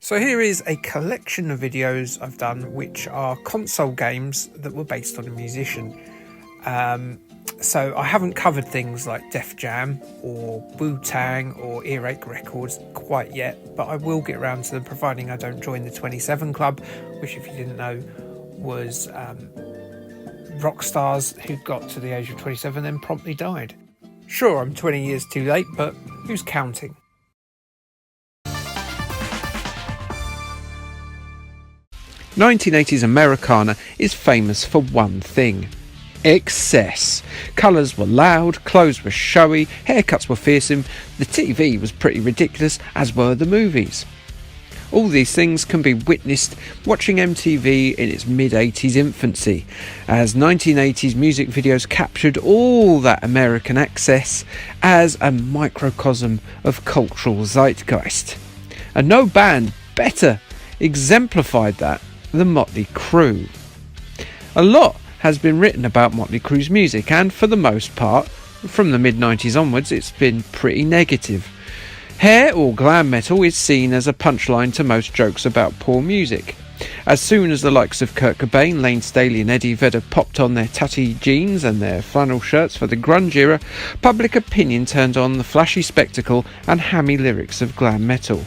So here is a collection of videos I've done which are console games that were based on a musician. So I haven't covered things like Def Jam or Wu-Tang or Earache Records quite yet, but I will get around to them providing I don't join the 27 Club, which, if you didn't know, was rock stars who got to the age of 27 then promptly died. Sure, I'm 20 years too late, but who's counting? '80s Americana is famous for one thing: excess. Colours were loud, clothes were showy, haircuts were fearsome, the TV was pretty ridiculous, as were the movies. All these things can be witnessed watching MTV in its mid-80s infancy, as 1980s music videos captured all that American excess as a microcosm of cultural zeitgeist. And no band better exemplified that than Mötley Crüe. A lot has been written about Mötley Crüe's music, and for the most part, from the mid-90s onwards, it's been pretty negative. Hair or glam metal is seen as a punchline to most jokes about poor music. As soon as the likes of Kurt Cobain, Layne Staley and Eddie Vedder popped on their tatty jeans and their flannel shirts for the grunge era, public opinion turned on the flashy spectacle and hammy lyrics of glam metal.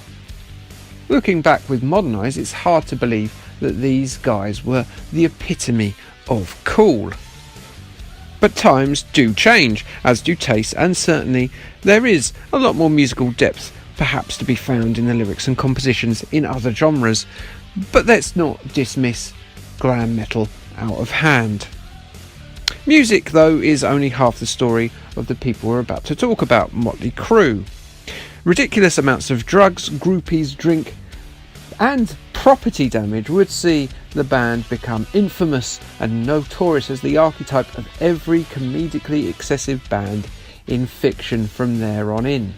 Looking back with modern eyes, it's hard to believe that these guys were the epitome of cool. But times do change, as do tastes, and certainly there is a lot more musical depth perhaps to be found in the lyrics and compositions in other genres. But let's not dismiss glam metal out of hand. Music, though, is only half the story of the people we're about to talk about, Mötley Crüe. Ridiculous amounts of drugs, groupies, drink, and property damage would see the band become infamous and notorious as the archetype of every comedically excessive band in fiction from there on in.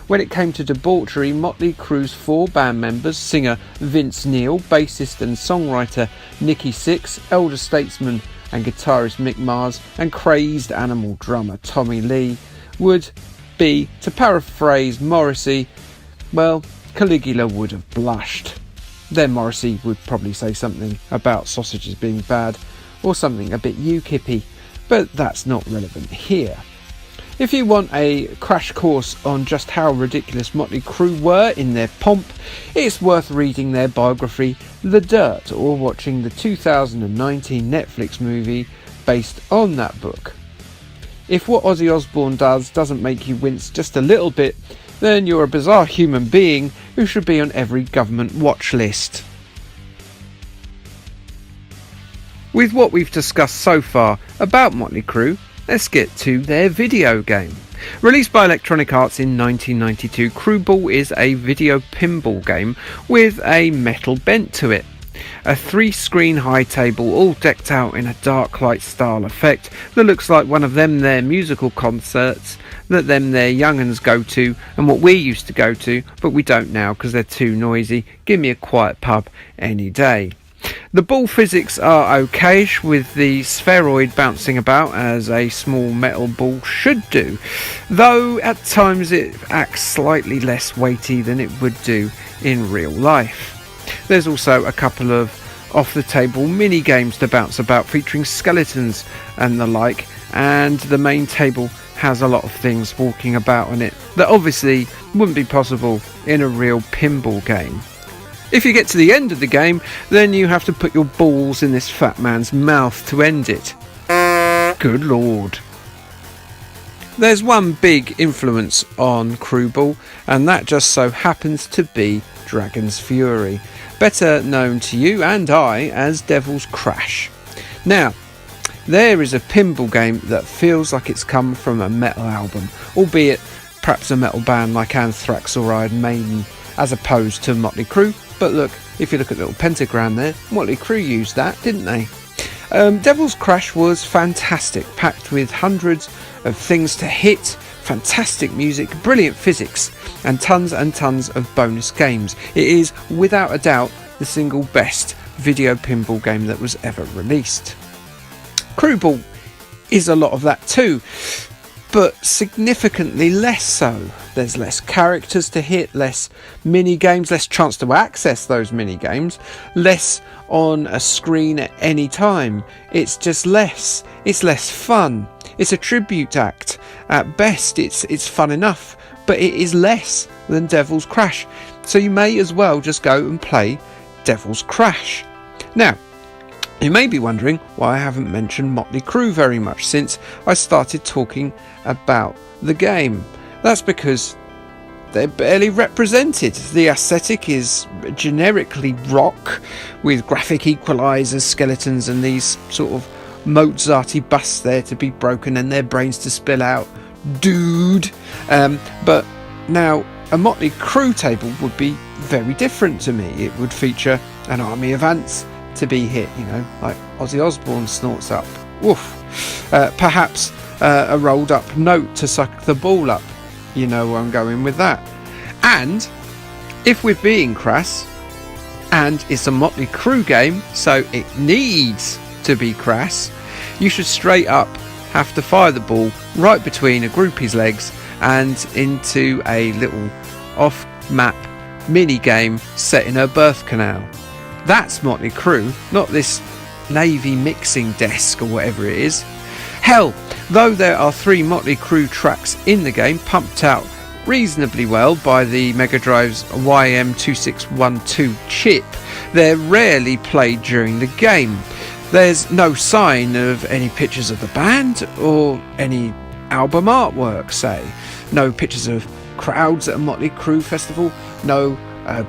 When it came to debauchery, Mötley Crüe's four band members, singer Vince Neil, bassist and songwriter Nikki Sixx, elder statesman and guitarist Mick Mars, and crazed animal drummer Tommy Lee, would be, to paraphrase Morrissey, well, Caligula would have blushed. Then Morrissey would probably say something about sausages being bad, or something a bit UKIP-y, but that's not relevant here. If you want a crash course on just how ridiculous Mötley Crüe were in their pomp, it's worth reading their biography The Dirt, or watching the 2019 Netflix movie based on that book. If what Ozzy Osbourne doesn't make you wince just a little bit, then you're a bizarre human being who should be on every government watch list. With what we've discussed so far about Mötley Crüe, let's get to their video game. Released by Electronic Arts in 1992, Crüeball is a video pinball game with a metal bent to it. A 3-screen high table all decked out in a dark light style effect that looks like one of them their musical concerts that them their young'uns go to, and what we used to go to, but we don't now because they're too noisy. Give me a quiet pub any day. The ball physics are okayish, with the spheroid bouncing about as a small metal ball should do, though at times it acts slightly less weighty than it would do in real life. There's also a couple of off-the-table mini-games to bounce about featuring skeletons and the like, and the main table has a lot of things walking about on it that obviously wouldn't be possible in a real pinball game. If you get to the end of the game, then you have to put your balls in this fat man's mouth to end it. Good lord. There's one big influence on Crüeball, and that just so happens to be Dragon's Fury, better known to you and I as Devil's Crash. Now, there is a pinball game that feels like it's come from a metal album, albeit perhaps a metal band like Anthrax or Iron Maiden, as opposed to Mötley Crüe. But look, if you look at the little pentagram there, Mötley Crüe used that, didn't they? Devil's Crash was fantastic, packed with hundreds of things to hit, fantastic music, brilliant physics, and tons of bonus games. It is, without a doubt, the single best video pinball game that was ever released. Crüeball is a lot of that too, but significantly less so. There's less characters to hit, less mini games, less chance to access those mini games, less on a screen at any time. It's just less. It's less fun. It's a tribute act. At best, it's fun enough, but it is less than Devil's Crash. So you may as well just go and play Devil's Crash. Now, you may be wondering why I haven't mentioned Mötley Crüe very much since I started talking about the game. That's because they're barely represented. The aesthetic is generically rock, with graphic equalisers, skeletons, and these sort of Mozart-y busts there to be broken and their brains to spill out. Dude! But now, a Mötley Crüe table would be very different to me. It would feature an army of ants to be hit, like Ozzy Osbourne snorts up. Woof. Perhaps a rolled up note to suck the ball up. You know where I'm going with that. And if we're being crass, and it's a Mötley Crüe game, so it needs to be crass, you should straight up have to fire the ball right between a groupie's legs and into a little off-map mini-game set in her birth canal. That's Mötley Crüe, not this Navy mixing desk or whatever it is. Hell, though there are 3 Mötley Crüe tracks in the game, pumped out reasonably well by the Mega Drive's YM2612 chip, they're rarely played during the game. There's no sign of any pictures of the band or any album artwork, say. No pictures of crowds at a Mötley Crüe festival, no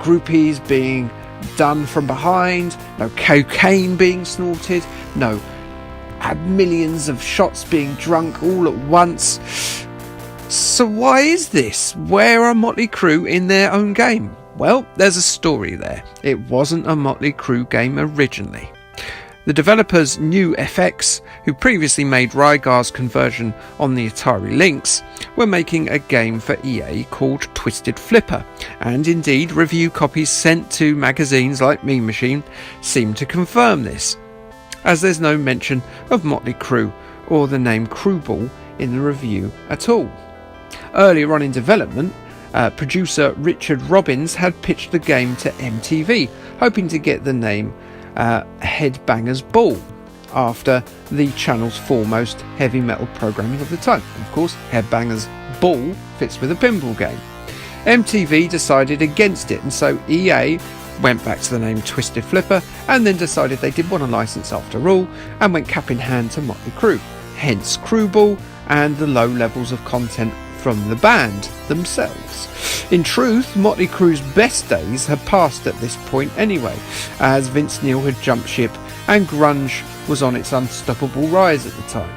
groupies being done from behind, no cocaine being snorted, no millions of shots being drunk all at once. So why is this? Where are Mötley Crüe in their own game? Well, there's a story there. It wasn't a Mötley Crüe game originally. The developers New FX, who previously made Rygar's conversion on the Atari Lynx, were making a game for EA called Twisted Flipper, and indeed review copies sent to magazines like Mean Machine seem to confirm this, as there's no mention of Mötley Crüe or the name Crüeball in the review at all. Earlier on in development, producer Richard Robbins had pitched the game to MTV, hoping to get the name Headbangers Ball, after the channel's foremost heavy metal programming of the time. Of course, Headbangers Ball fits with a pinball game. MTV decided against it, and so EA went back to the name Twisted Flipper, and then decided they did want a license after all, and went cap in hand to Mötley Crüe, hence Crüeball and the low levels of content from the band themselves. In truth, Mötley Crüe's best days had passed at this point anyway, as Vince Neil had jumped ship and grunge was on its unstoppable rise at the time.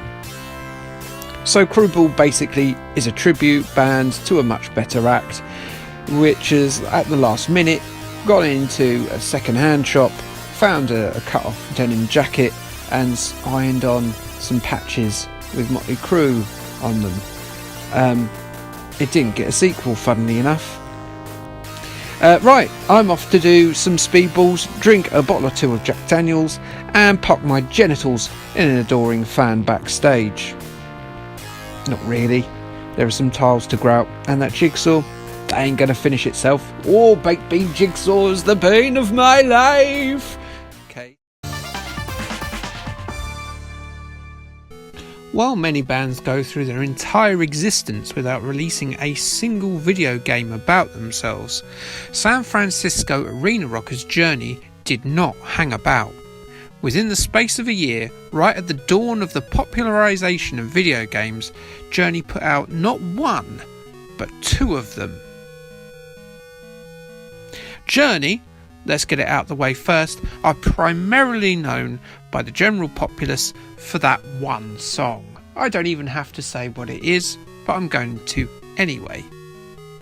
So Crüeball basically is a tribute band to a much better act, which has at the last minute got into a second-hand shop, found a cut-off denim jacket and ironed on some patches with Mötley Crüe on them. It didn't get a sequel, funnily enough. Right, I'm off to do some speedballs, drink a bottle or 2 of Jack Daniels, and pop my genitals in an adoring fan backstage. Not really. There are some tiles to grout, and that jigsaw, that ain't gonna finish itself. Oh, baked bean jigsaw's the pain of my life! Okay. While many bands go through their entire existence without releasing a single video game about themselves, San Francisco arena rockers Journey did not hang about. Within the space of a year, right at the dawn of the popularisation of video games, Journey put out not 1, but 2 of them. Journey, let's get it out the way first, are primarily known by the general populace for that one song. I don't even have to say what it is, but I'm going to anyway.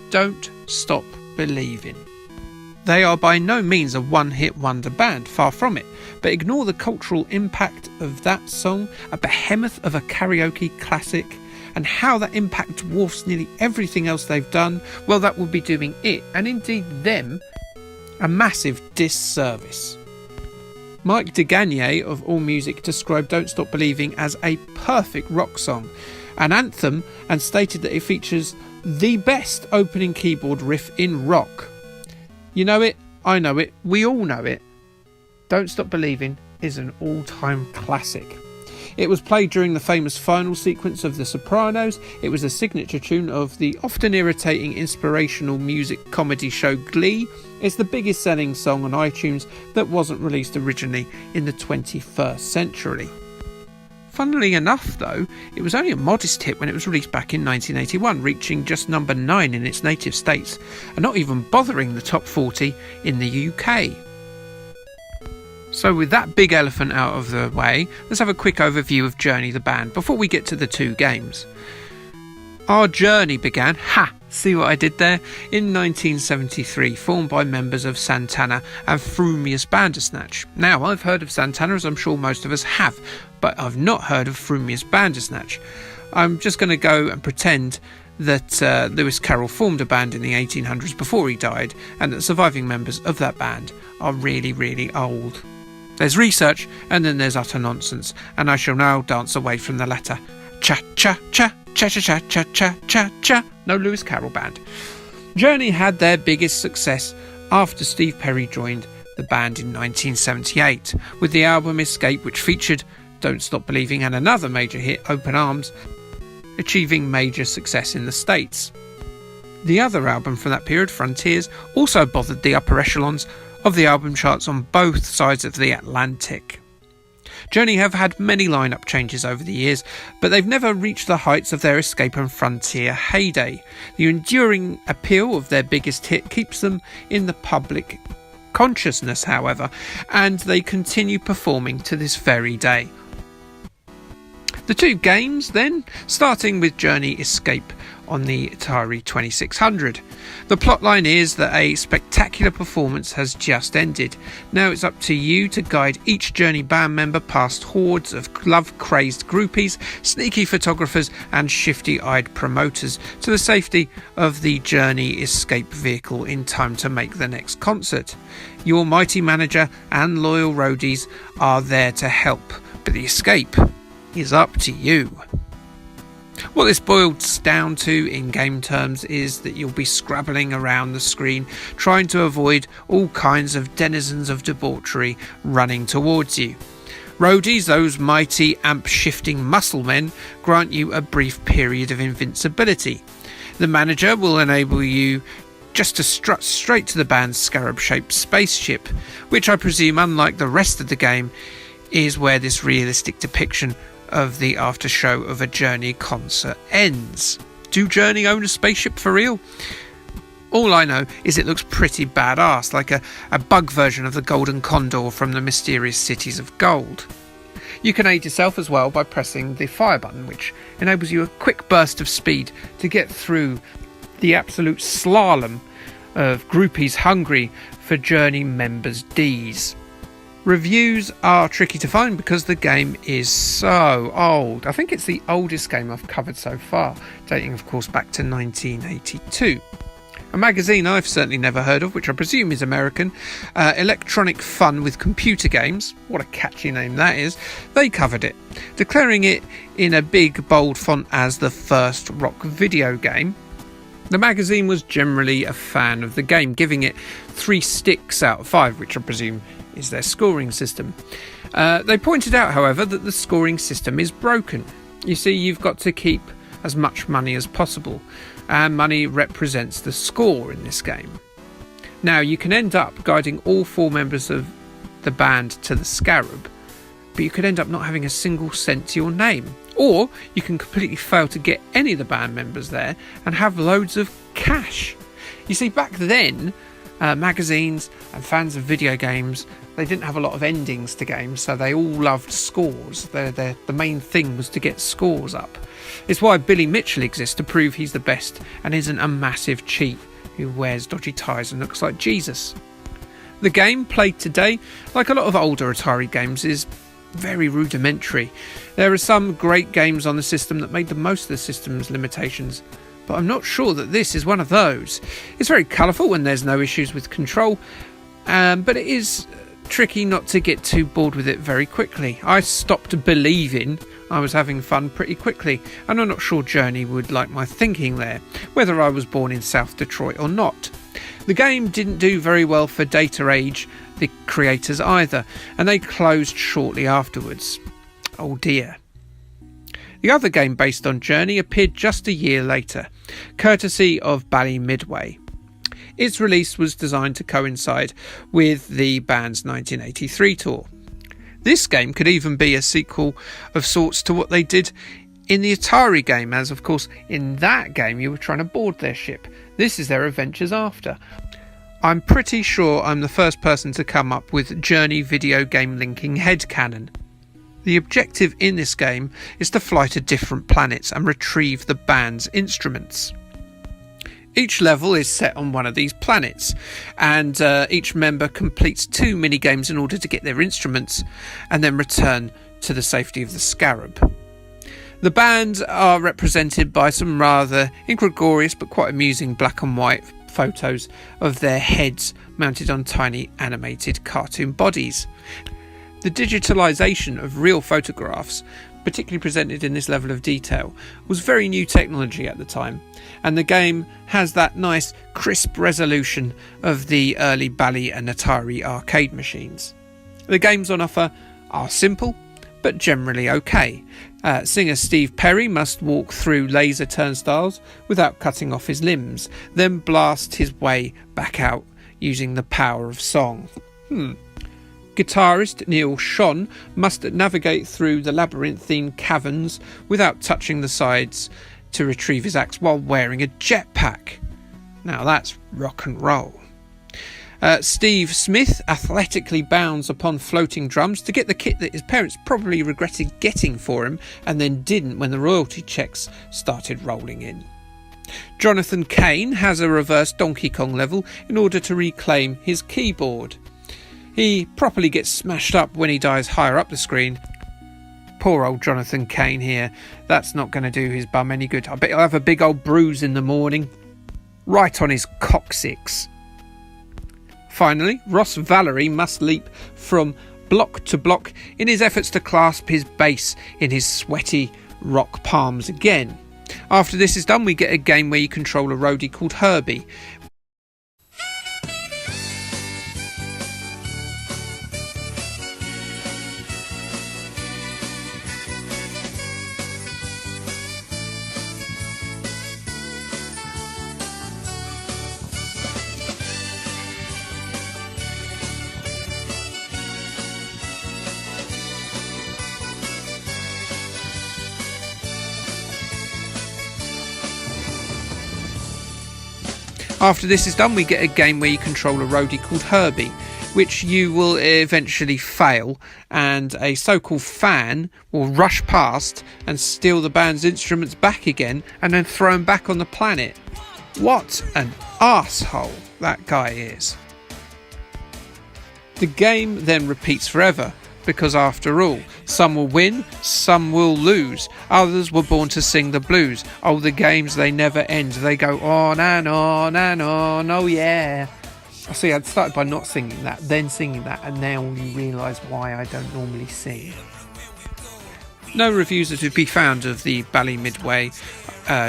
Don't Stop Believing. They are by no means a one-hit wonder band, far from it, but ignore the cultural impact of that song, a behemoth of a karaoke classic, and how that impact dwarfs nearly everything else they've done, well, that would be doing it, and indeed them, a massive disservice. Mike DeGagne of AllMusic described Don't Stop Believing as a perfect rock song, an anthem, and stated that it features The best opening keyboard riff in rock. You know it, I know it, we all know it. Don't Stop Believing is an all-time classic. It was played during the famous final sequence of The Sopranos. It was a signature tune of the often irritating inspirational music comedy show Glee. It's the biggest selling song on iTunes that wasn't released originally in the 21st century. Funnily enough though, it was only a modest hit when it was released back in 1981, reaching just number 9 in its native states and not even bothering the top 40 in the UK. So with that big elephant out of the way, let's have a quick overview of Journey the band before we get to the 2 games. Our journey began, see what I did there, in 1973, formed by members of Santana and Frumious Bandersnatch. Now, I've heard of Santana, as I'm sure most of us have, but I've not heard of Frumious Bandersnatch. I'm just going to go and pretend that Lewis Carroll formed a band in the 1800s before he died, and that surviving members of that band are really, really old. There's research, and then there's utter nonsense, and I shall now dance away from the latter. Cha-cha-cha, cha-cha-cha-cha-cha-cha-cha. No Lewis Carroll band. Journey had their biggest success after Steve Perry joined the band in 1978, with the album Escape, which featured Don't Stop Believing and another major hit, Open Arms, achieving major success in the States. The other album from that period, Frontiers, also bothered the upper echelons of the album charts on both sides of the Atlantic. Journey have had many lineup changes over the years, but they've never reached the heights of their Escape and Frontier heyday. The enduring appeal of their biggest hit keeps them in the public consciousness, however, and they continue performing to this very day. The 2 games then, starting with Journey Escape on the Atari 2600. The plotline is that a spectacular performance has just ended. Now it's up to you to guide each Journey band member past hordes of love-crazed groupies, sneaky photographers and shifty-eyed promoters to the safety of the Journey Escape vehicle in time to make the next concert. Your mighty manager and loyal roadies are there to help, but the escape is up to you. What this boils down to in game terms is that you'll be scrabbling around the screen trying to avoid all kinds of denizens of debauchery running towards you. Roadies, those mighty amp-shifting muscle men, grant you a brief period of invincibility. The manager will enable you just to strut straight to the band's scarab-shaped spaceship, which I presume, unlike the rest of the game, is where this realistic depiction of the after show of a Journey concert ends. Do Journey own a spaceship for real? All I know is it looks pretty badass, like a bug version of the Golden Condor from the Mysterious Cities of Gold. You can aid yourself as well by pressing the fire button, which enables you a quick burst of speed to get through the absolute slalom of groupies hungry for Journey members' Ds. Reviews are tricky to find because the game is so old. I think it's the oldest game I've covered so far, dating of course back to 1982. A magazine I've certainly never heard of, which I presume is American, Electronic Fun with Computer Games, what a catchy name that is, they covered it, declaring it in a big bold font as the first rock video game. The magazine was generally a fan of the game, giving it 3 sticks out of 5, which I presume is their scoring system. They pointed out, however, that the scoring system is broken. You see, you've got to keep as much money as possible, and money represents the score in this game. Now, you can end up guiding all 4 members of the band to the Scarab, but you could end up not having a single cent to your name. Or you can completely fail to get any of the band members there and have loads of cash. You see, back then, magazines and fans of video games, they didn't have a lot of endings to games, so they all loved scores. The main thing was to get scores up. It's why Billy Mitchell exists, to prove he's the best and isn't a massive cheat who wears dodgy ties and looks like Jesus. The game, played today, like a lot of older Atari games, is very rudimentary. There are some great games on the system that made the most of the system's limitations, but I'm not sure that this is one of those. It's very colourful when there's no issues with control, but it is tricky not to get too bored with it very quickly. I stopped believing I was having fun pretty quickly, and I'm not sure Journey would like my thinking there, whether I was born in South Detroit or not. The game didn't do very well for Data Age, the creators either, and they closed shortly afterwards. Oh dear. The other game based on Journey appeared just a year later, courtesy of Bally Midway. Its release was designed to coincide with the band's 1983 tour. This game could even be a sequel of sorts to what they did in the Atari game, as of course in that game you were trying to board their ship. This is their adventures after. I'm pretty sure I'm the first person to come up with Journey video game linking headcanon. The objective in this game is to fly to different planets and retrieve the band's instruments. Each level is set on one of these planets, and each member completes 2 mini-games in order to get their instruments and then return to the safety of the Scarab. The band are represented by some rather ingregorious but quite amusing black and white photos of their heads mounted on tiny animated cartoon bodies. The digitalisation of real photographs, particularly presented in this level of detail, was very new technology at the time, and the game has that nice crisp resolution of the early Bally and Atari arcade machines. The games on offer are simple but generally okay. Singer Steve Perry must walk through laser turnstiles without cutting off his limbs, then blast his way back out using the power of song. Guitarist Neil Schon must navigate through the labyrinthine caverns without touching the sides to retrieve his axe while wearing a jetpack. Now that's rock and roll. Steve Smith athletically bounds upon floating drums to get the kit that his parents probably regretted getting for him and then didn't when the royalty checks started rolling in. Jonathan Cain has a reverse Donkey Kong level in order to reclaim his keyboard. He properly gets smashed up when he dies higher up the screen. Poor old Jonathan Cain here. That's not going to do his bum any good. I bet he'll have a big old bruise in the morning. Right on his coccyx. Finally, Ross Valerie must leap from block to block in his efforts to clasp his bass in his sweaty rock palms again. After this is done, we get a game where you control a roadie called Herbie. After this is done, we get a game where you control a roadie called Herbie, which you will eventually fail, and a so-called fan will rush past and steal the band's instruments back again and then throw them back on the planet. What an arsehole that guy is. The game then repeats forever, because after all, some will win, some will lose, others were born to sing the blues. Oh, the games, they never end, they go on and on and on, oh yeah. See, I'd started by not singing that, then singing that, and now you realise why I don't normally sing. No reviews are to be found of the Bally Midway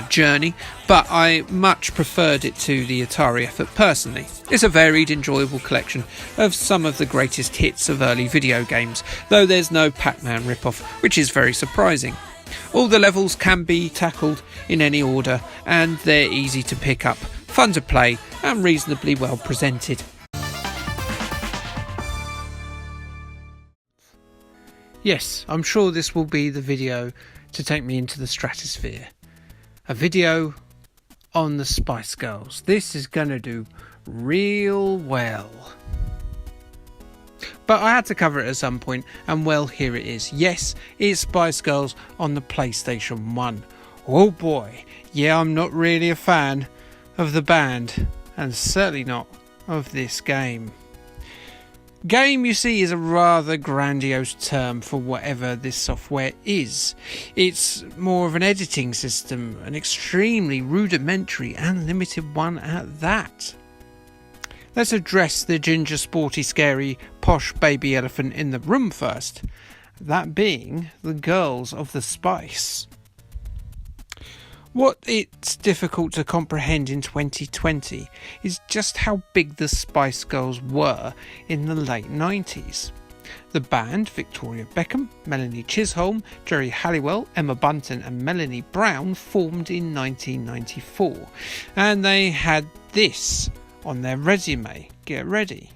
Journey, but I much preferred it to the Atari effort personally. It's a varied, enjoyable collection of some of the greatest hits of early video games, though there's no Pac-Man ripoff, which is very surprising. All the levels can be tackled in any order, and they're easy to pick up, fun to play, and reasonably well presented. Yes, I'm sure this will be the video to take me into the stratosphere. A video on the Spice Girls. This is going to do real well. But I had to cover it at some point, and well, here it is. Yes, it's Spice Girls on the PlayStation 1. Oh boy, yeah, I'm not really a fan of the band, and certainly not of this game. Game, you see, is a rather grandiose term for whatever this software is. It's more of an editing system, an extremely rudimentary and limited one at that. Let's address the ginger, sporty, scary, posh baby elephant in the room first, that being the girls of the Spice. What it's difficult to comprehend in 2020 is just how big the Spice Girls were in the late 90s. The band, Victoria Beckham, Melanie Chisholm, Jerry Halliwell, Emma Bunton and Melanie Brown, formed in 1994, and they had this on their resume. Get ready.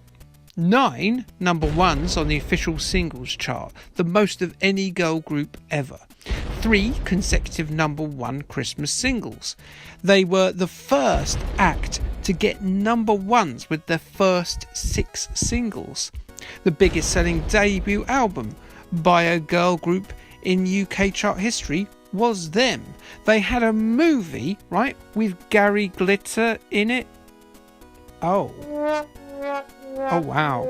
9 number ones on the official singles chart, the most of any girl group ever. 3 consecutive number 1 Christmas singles. They were the first act to get number ones with their first 6 singles. The biggest selling debut album by a girl group in UK chart history was them. They had a movie, right, with Gary Glitter in it. Oh wow.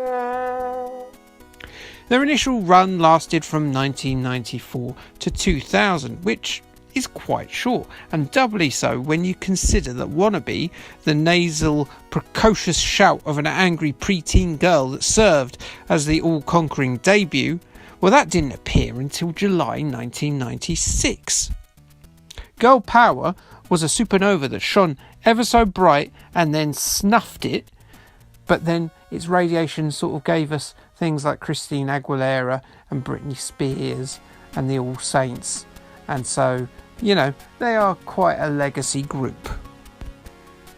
Their initial run lasted from 1994 to 2000, which is quite short, and doubly so when you consider that Wannabe, the nasal, precocious shout of an angry preteen girl that served as the all-conquering debut, well, that didn't appear until July 1996. Girl Power was a supernova that shone ever so bright and then snuffed it, but then its radiation sort of gave us things like Christina Aguilera and Britney Spears and the All Saints, and so, you know, they are quite a legacy group.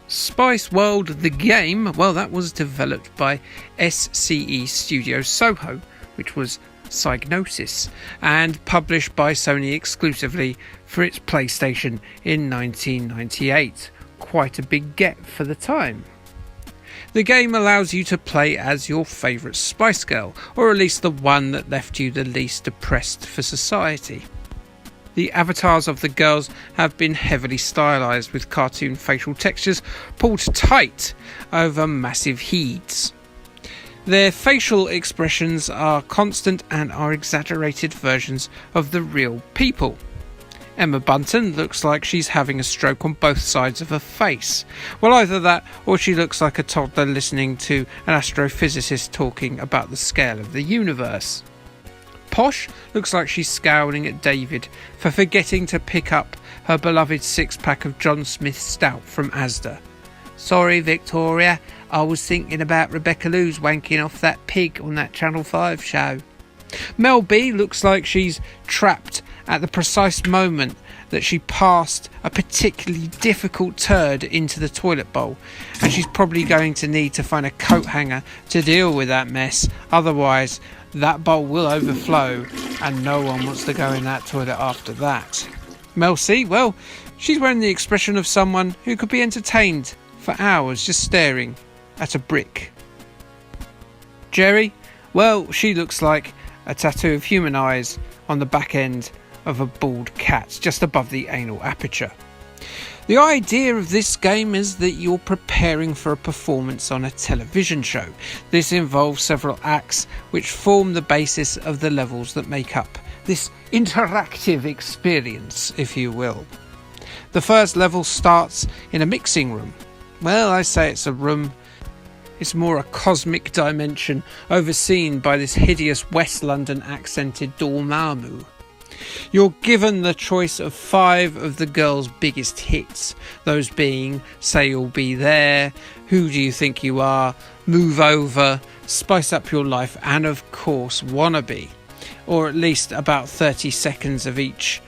Spice World the game, well, that was developed by SCE Studio Soho, which was Psygnosis, and published by Sony exclusively for its PlayStation in 1998. Quite a big get for the time. The game allows you to play as your favourite Spice Girl, or at least the one that left you the least depressed for society. The avatars of the girls have been heavily stylised with cartoon facial textures pulled tight over massive heads. Their facial expressions are constant and are exaggerated versions of the real people. Emma Bunton looks like she's having a stroke on both sides of her face. Well, either that or she looks like a toddler listening to an astrophysicist talking about the scale of the universe. Posh looks like she's scowling at David for forgetting to pick up her beloved 6-pack of John Smith Stout from Asda. Sorry, Victoria, I was thinking about Rebecca Lou's wanking off that pig on that Channel 5 show. Mel B looks like she's trapped at the precise moment that she passed a particularly difficult turd into the toilet bowl, and she's probably going to need to find a coat hanger to deal with that mess, otherwise that bowl will overflow and no one wants to go in that toilet after that. Mel C, well, she's wearing the expression of someone who could be entertained for hours just staring at a brick. Jerry, well, she looks like a tattoo of human eyes on the back end of a bald cat just above the anal aperture. The idea of this game is that you're preparing for a performance on a television show. This involves several acts which form the basis of the levels that make up this interactive experience, if you will. The first level starts in a mixing room. Well, I say it's a room. It's more a cosmic dimension overseen by this hideous West London accented Dormammu. You're given the choice of 5 of the girls' biggest hits, those being Say You'll Be There, Who Do You Think You Are, Move Over, Spice Up Your Life, and of course Wannabe, or at least about 30 seconds of each,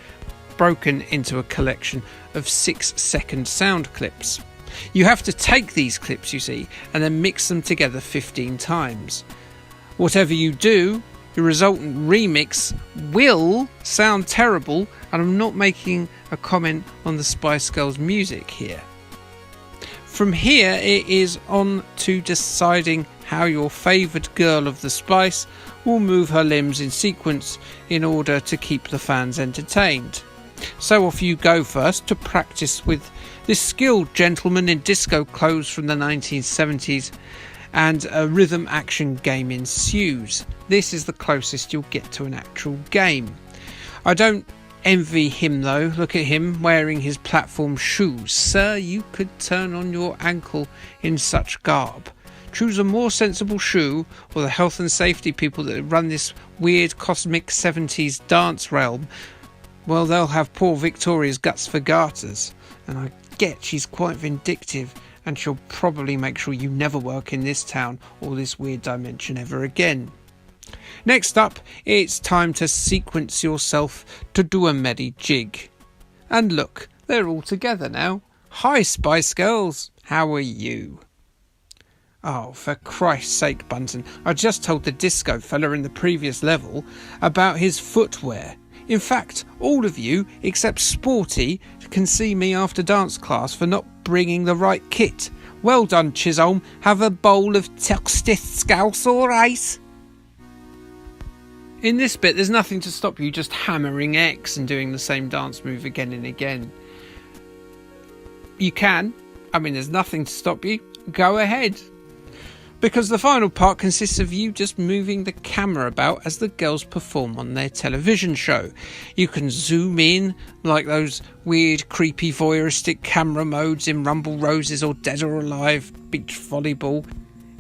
broken into a collection of 6-second sound clips. You have to take these clips, you see, and then mix them together 15 times. Whatever you do, the resultant remix will sound terrible, and I'm not making a comment on the Spice Girls music here. From here, it is on to deciding how your favoured girl of the Spice will move her limbs in sequence in order to keep the fans entertained. So off you go first to practice with this skilled gentleman in disco clothes from the 1970s, and a rhythm action game ensues. This is the closest you'll get to an actual game. I don't envy him though. Look at him wearing his platform shoes. Sir, you could turn on your ankle in such garb. Choose a more sensible shoe, or the health and safety people that run this weird cosmic 70s dance realm, well, they'll have poor Victoria's guts for garters. And I get she's quite vindictive, and she'll probably make sure you never work in this town or this weird dimension ever again. Next up, it's time to sequence yourself to do a merry jig. And look, they're all together now. Hi, Spice Girls, how are you? Oh, for Christ's sake, Bunton, I just told the disco fella in the previous level about his footwear. In fact, all of you, except Sporty, can see me after dance class for not bringing the right kit. Well done, Chisholm. Have a bowl of Toxtith all right? In this bit, there's nothing to stop you just hammering X and doing the same dance move again and again. You can. There's nothing to stop you. Go ahead. Because the final part consists of you just moving the camera about as the girls perform on their television show. You can zoom in like those weird, creepy, voyeuristic camera modes in Rumble Roses or Dead or Alive Beach Volleyball.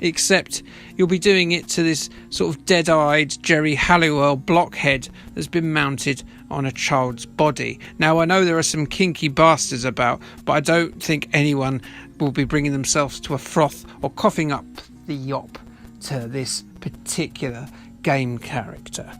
Except you'll be doing it to this sort of dead-eyed Jerry Halliwell blockhead that's been mounted on a child's body. Now, I know there are some kinky bastards about, but I don't think anyone will be bringing themselves to a froth or coughing up the yop to this particular game character.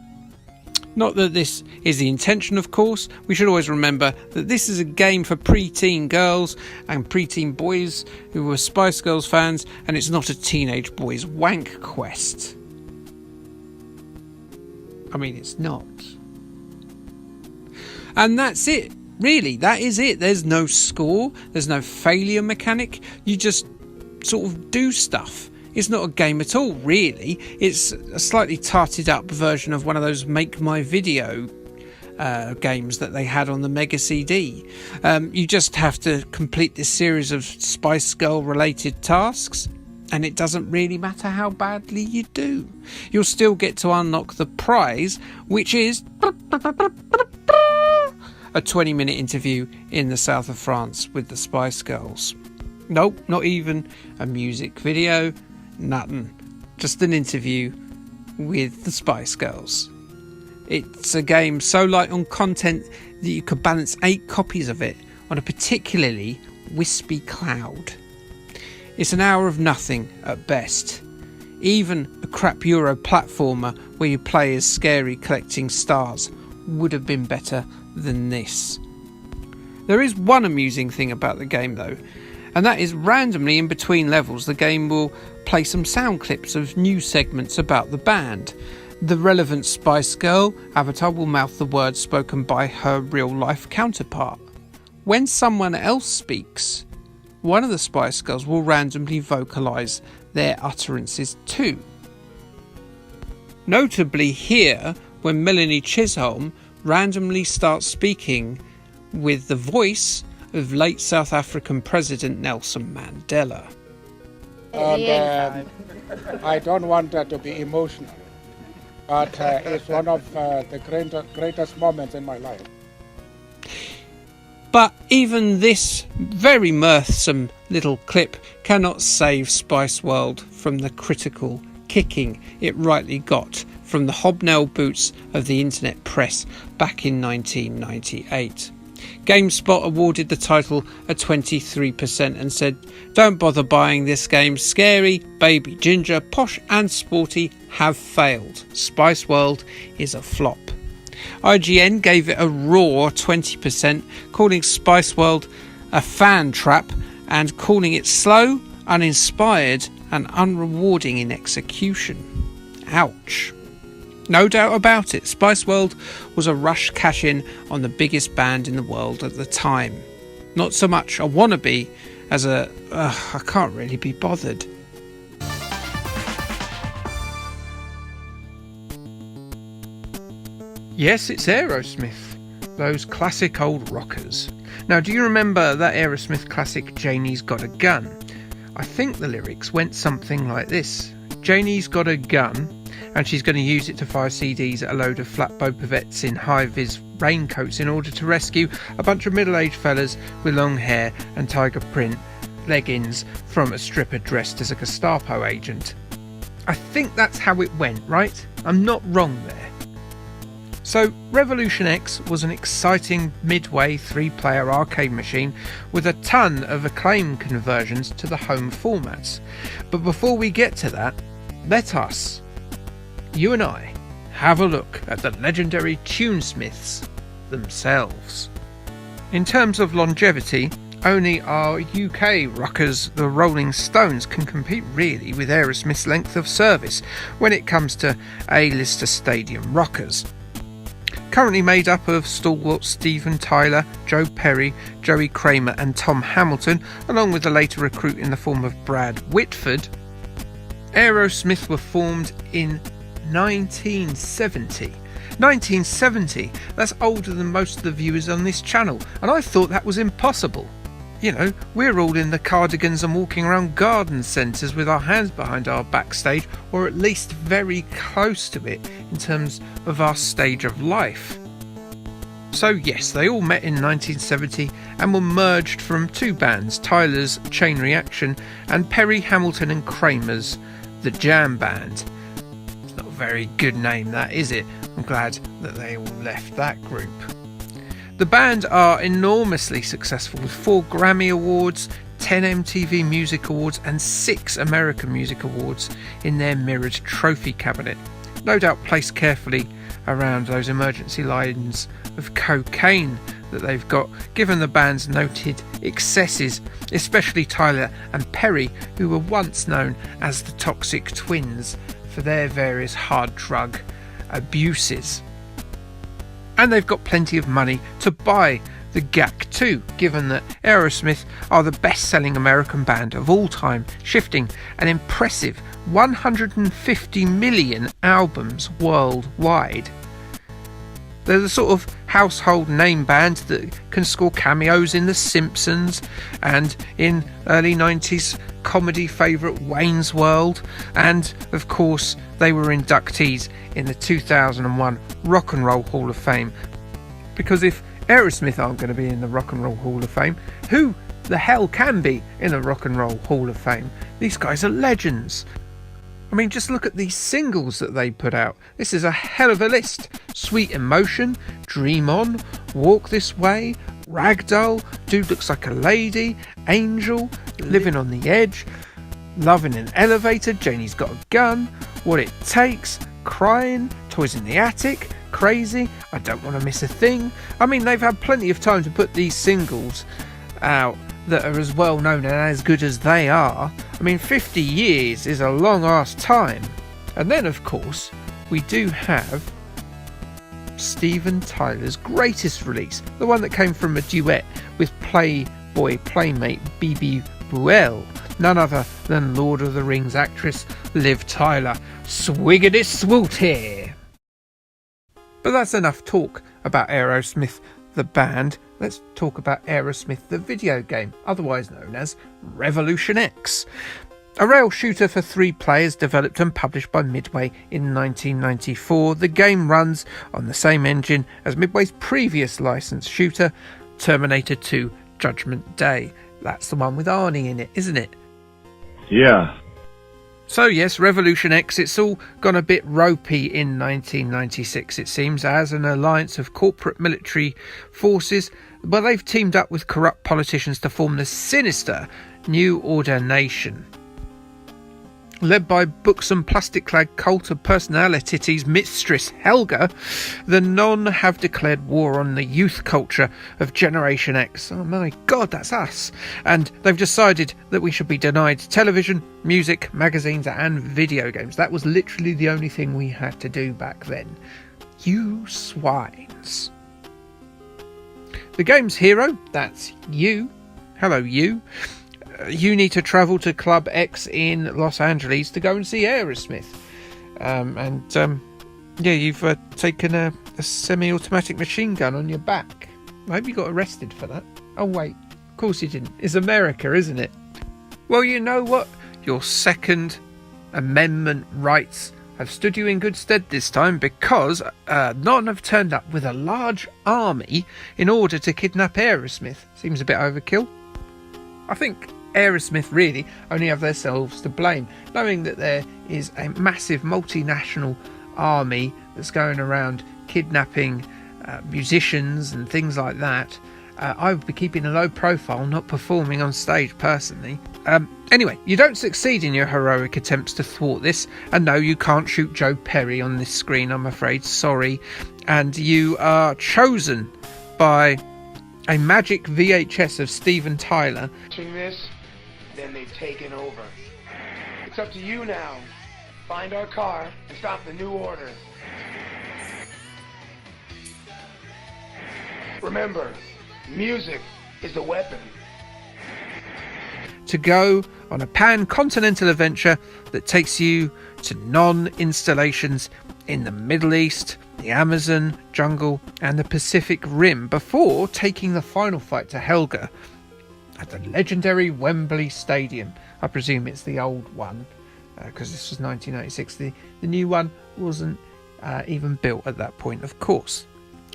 Not that this is the intention, of course. We should always remember that this is a game for pre-teen girls and pre-teen boys who were Spice Girls fans, and it's not a teenage boys wank quest. It's not. And that's it. Really, that is it. There's no score. There's no failure mechanic. You just sort of do stuff. It's not a game at all, really. It's a slightly tarted up version of one of those Make My Video games that they had on the Mega CD. You just have to complete this series of Spice Girl related tasks, and it doesn't really matter how badly you do. You'll still get to unlock the prize, which is a 20-minute interview in the south of France with the Spice Girls. Nope, not even a music video. Nothing. Just an interview with the Spice Girls. It's a game so light on content that you could balance 8 copies of it on a particularly wispy cloud. It's an hour of nothing at best. Even a crap Euro platformer where you play as Scary collecting stars would have been better than this. There is one amusing thing about the game though, and that is randomly in between levels the game will play some sound clips of news segments about the band. The relevant Spice Girl avatar will mouth the words spoken by her real life counterpart. When someone else speaks, one of the Spice Girls will randomly vocalise their utterances too. Notably here, when Melanie Chisholm randomly starts speaking with the voice of late South African President Nelson Mandela. And I don't want that to be emotional, but it's one of the greatest moments in my life. But even this very mirthsome little clip cannot save Spice World from the critical kicking it rightly got from the hobnail boots of the internet press back in 1998. GameSpot awarded the title a 23% and said, "Don't bother buying this game. Scary, Baby Ginger, Posh and Sporty have failed. Spice World is a flop." IGN gave it a raw 20%, calling Spice World a fan trap and calling it slow, uninspired and unrewarding in execution. Ouch. No doubt about it, Spice World was a rush cash-in on the biggest band in the world at the time. Not so much a wannabe as I can't really be bothered. Yes, it's Aerosmith, those classic old rockers. Now, do you remember that Aerosmith classic Janie's Got a Gun? I think the lyrics went something like this. Janie's got a gun, and she's going to use it to fire CDs at a load of flatboat pavettes in high-vis raincoats in order to rescue a bunch of middle-aged fellas with long hair and tiger print leggings from a stripper dressed as a Gestapo agent. I think that's how it went, right? I'm not wrong there. So Revolution X was an exciting midway 3-player arcade machine with a ton of acclaim conversions to the home formats. But before we get to that, let us, you and I, have a look at the legendary tunesmiths themselves. In terms of longevity, only our UK rockers, the Rolling Stones, can compete really with Aerosmith's length of service when it comes to A-lister stadium rockers. Currently made up of stalwart Steven Tyler, Joe Perry, Joey Kramer and Tom Hamilton, along with the later recruit in the form of Brad Whitford, Aerosmith were formed in 1970. 1970, that's older than most of the viewers on this channel, and I thought that was impossible. You know, we're all in the cardigans and walking around garden centres with our hands behind our backstage, or at least very close to it in terms of our stage of life. So yes, they all met in 1970 and were merged from two bands, Tyler's Chain Reaction and Perry, Hamilton and Kramer's The Jam Band. It's not a very good name, that, is it? I'm glad that they all left that group. The band are enormously successful with 4 Grammy Awards, 10 MTV Music Awards and 6 American Music Awards in their mirrored trophy cabinet, no doubt placed carefully around those emergency lines of cocaine that they've got, given the band's noted excesses, especially Tyler and Perry, who were once known as the Toxic Twins for their various hard drug abuses. And they've got plenty of money to buy the GAC too, given that Aerosmith are the best-selling American band of all time, shifting an impressive 150 million albums worldwide. They're the sort of household name band that can score cameos in The Simpsons and in early 90s comedy favourite Wayne's World, and of course they were inductees in the 2001 Rock and Roll Hall of Fame. Because if Aerosmith aren't going to be in the Rock and Roll Hall of Fame, who the hell can be in the Rock and Roll Hall of Fame? These guys are legends. I mean, just look at these singles that they put out. This is a hell of a list. Sweet Emotion, Dream On, Walk This Way, Ragdoll, Dude Looks Like a Lady, Angel, Living on the Edge, Love in an Elevator, Janie's Got a Gun, What It Takes, Crying, Toys in the Attic, Crazy, I Don't Want to Miss a Thing. I mean, they've had plenty of time to put these singles out that are as well known and as good as they are. I mean, 50 years is a long ass time. And then of course we do have Steven Tyler's greatest release, the one that came from a duet with Playboy playmate Bibi Buell, none other than Lord of the Rings actress Liv Tyler. Swiggity swooty. But that's enough talk about Aerosmith the band. Let's talk about Aerosmith the video game, otherwise known as Revolution X. A rail shooter for 3 players developed and published by Midway in 1994. The game runs on the same engine as Midway's previous licensed shooter, Terminator 2 Judgment Day. That's the one with Arnie in it, isn't it? Yeah. So yes, Revolution X, it's all gone a bit ropey in 1996, it seems, as an alliance of corporate military forces, but they've teamed up with corrupt politicians to form the sinister New Order Nation. Led by books and plastic-clad cult of personalities mistress Helga, the Non have declared war on the youth culture of Generation X. Oh my god, that's us. And they've decided that we should be denied television, music, magazines and video games. That was literally the only thing we had to do back then. You swines. The game's hero, that's you. Hello, you. You need to travel to Club X in Los Angeles to go and see Aerosmith. Yeah, you've taken a semi-automatic machine gun on your back. I hope you got arrested for that. Oh wait, of course you didn't. It's America, isn't it? Well, you know what? Your Second Amendment rights have stood you in good stead this time, because none have turned up with a large army in order to kidnap Aerosmith. Seems a bit overkill. I think Aerosmith really only have themselves to blame, knowing that there is a massive multinational army that's going around kidnapping musicians and things like that. I would be keeping a low profile, not performing on stage personally. Anyway, you don't succeed in your heroic attempts to thwart this, and no, you can't shoot Joe Perry on this screen, I'm afraid, sorry. And you are chosen by a magic VHS of Steven Tyler. Watching this, then they've taken over. It's up to you now. Find our car and stop the new order. Remember, music is the weapon. To go on a pan-continental adventure that takes you to non-installations in the Middle East, the Amazon jungle and the Pacific Rim before taking the final fight to Helga at the legendary Wembley Stadium. I presume it's the old one because this was 1996. The new one wasn't even built at that point, of course.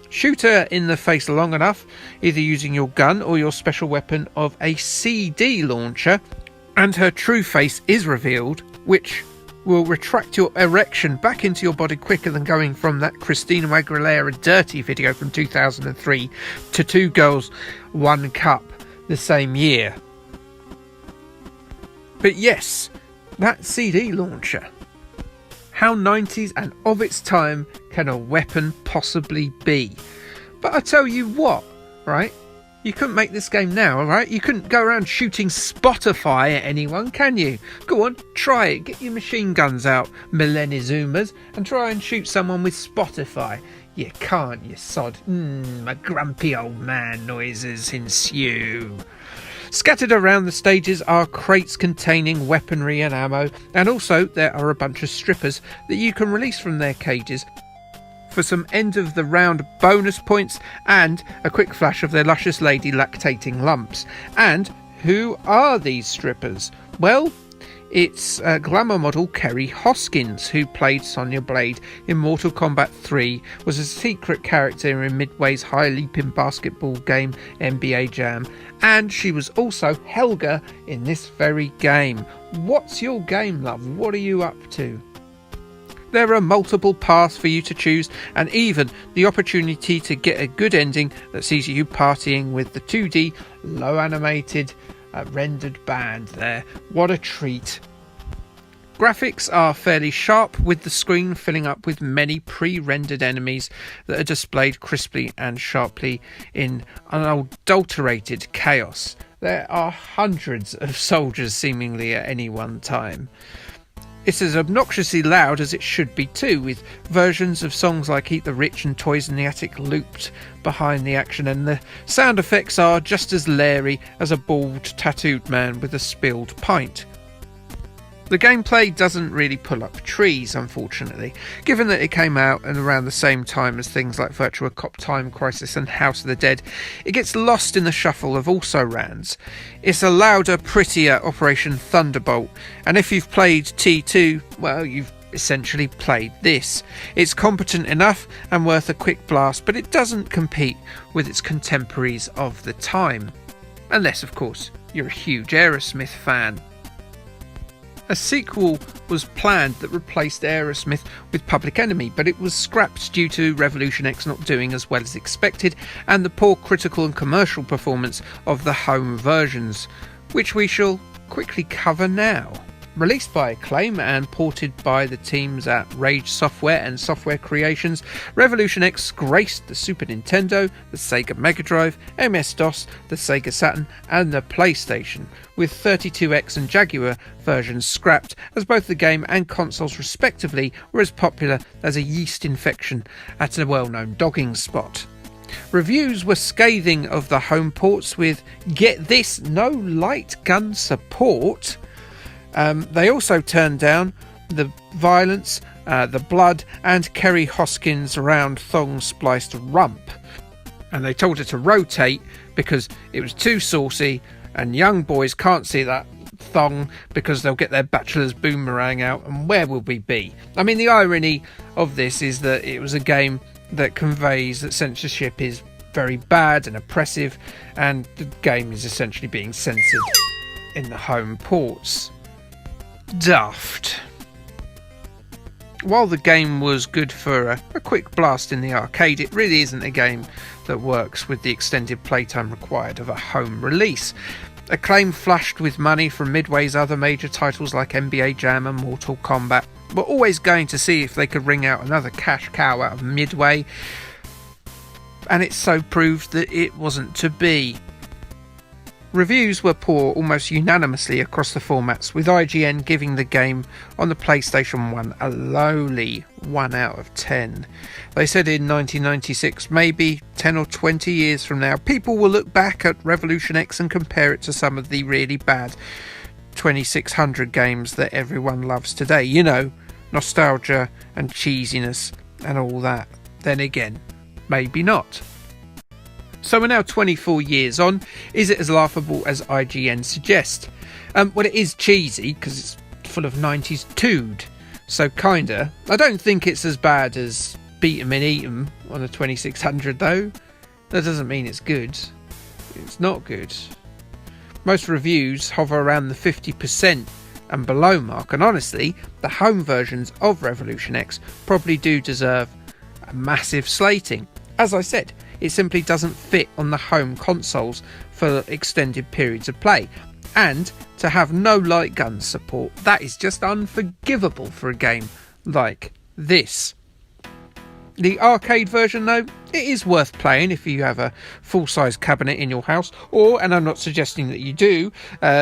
Shoot her in the face long enough, either using your gun or your special weapon of a CD launcher, and her true face is revealed, which will retract your erection back into your body quicker than going from that Christina Aguilera Dirty video from 2003 to Two Girls, One Cup the same year. But yes, that CD launcher. How 90s and of its time can a weapon possibly be? But I tell you what, right? You couldn't make this game now, right? You couldn't go around shooting Spotify at anyone, can you? Go on, try it. Get your machine guns out, Millennizoomers, and try and shoot someone with Spotify. You can't, you sod. My grumpy old man noises ensue. Scattered around the stages are crates containing weaponry and ammo, and also there are a bunch of strippers that you can release from their cages for some end of the round bonus points and a quick flash of their luscious lady lactating lumps. And who are these strippers? Well, it's glamour model Kerry Hoskins, who played Sonya Blade in Mortal Kombat 3, was a secret character in Midway's high-leaping basketball game NBA Jam, and she was also Helga in this very game. What's your game, love? What are you up to? There are multiple paths for you to choose, and even the opportunity to get a good ending that sees you partying with the 2D, low-animated rendered band there. What a treat. Graphics are fairly sharp, with the screen filling up with many pre-rendered enemies that are displayed crisply and sharply in unadulterated chaos. There are hundreds of soldiers seemingly at any one time. It's as obnoxiously loud as it should be too, with versions of songs like Eat the Rich and Toys in the Attic looped behind the action, and the sound effects are just as leery as a bald tattooed man with a spilled pint. The gameplay doesn't really pull up trees, unfortunately, given that it came out and around the same time as things like Virtua Cop Time Crisis and House of the Dead. It gets lost in the shuffle of also-rans. It's a louder, prettier Operation Thunderbolt, and if you've played T2, well, you've essentially played this. It's competent enough and worth a quick blast, but it doesn't compete with its contemporaries of the time. Unless, of course, you're a huge Aerosmith fan. A sequel was planned that replaced Aerosmith with Public Enemy, but it was scrapped due to Revolution X not doing as well as expected and the poor critical and commercial performance of the home versions, which we shall quickly cover now. Released by Acclaim and ported by the teams at Rage Software and Software Creations, Revolution X graced the Super Nintendo, the Sega Mega Drive, MS-DOS, the Sega Saturn and the PlayStation, with 32X and Jaguar versions scrapped, as both the game and consoles respectively were as popular as a yeast infection at a well-known dogging spot. Reviews were scathing of the home ports with, get this, no light gun support. They also turned down the violence, the blood and Kerry Hoskins' round thong spliced rump. And they told her to rotate because it was too saucy and young boys can't see that thong because they'll get their bachelor's boomerang out, and where will we be? I mean, the irony of this is that it was a game that conveys that censorship is very bad and oppressive, and the game is essentially being censored. in the home ports. Daft. While the game was good for a quick blast in the arcade, it really isn't a game that works with the extended playtime required of a home release. Acclaim flushed with money from Midway's other major titles like NBA Jam and Mortal Kombat were always going to see if they could wring out another cash cow out of Midway, and it so proved that it wasn't to be. Reviews were poor almost unanimously across the formats, with IGN giving the game on the PlayStation 1 a lowly 1 out of 10. They said in 1996, maybe 10 or 20 years from now, people will look back at Revolution X and compare it to some of the really bad 2600 games that everyone loves today. You know, nostalgia and cheesiness and all that. Then again, maybe not. So we're now 24 years on. Is it as laughable as IGN suggest? Well, it is cheesy because it's full of 90s tood. So kinda. I don't think it's as bad as Beat 'em and Eat 'em on a 2600 though. That doesn't mean it's good. It's not good. Most reviews hover around the 50% and below mark, and honestly, the home versions of Revolution X probably do deserve a massive slating. As I said, it simply doesn't fit on the home consoles for extended periods of play. And to have no light gun support, that is just unforgivable for a game like this. The arcade version though, it is worth playing if you have a full-size cabinet in your house, or, and I'm not suggesting that you do,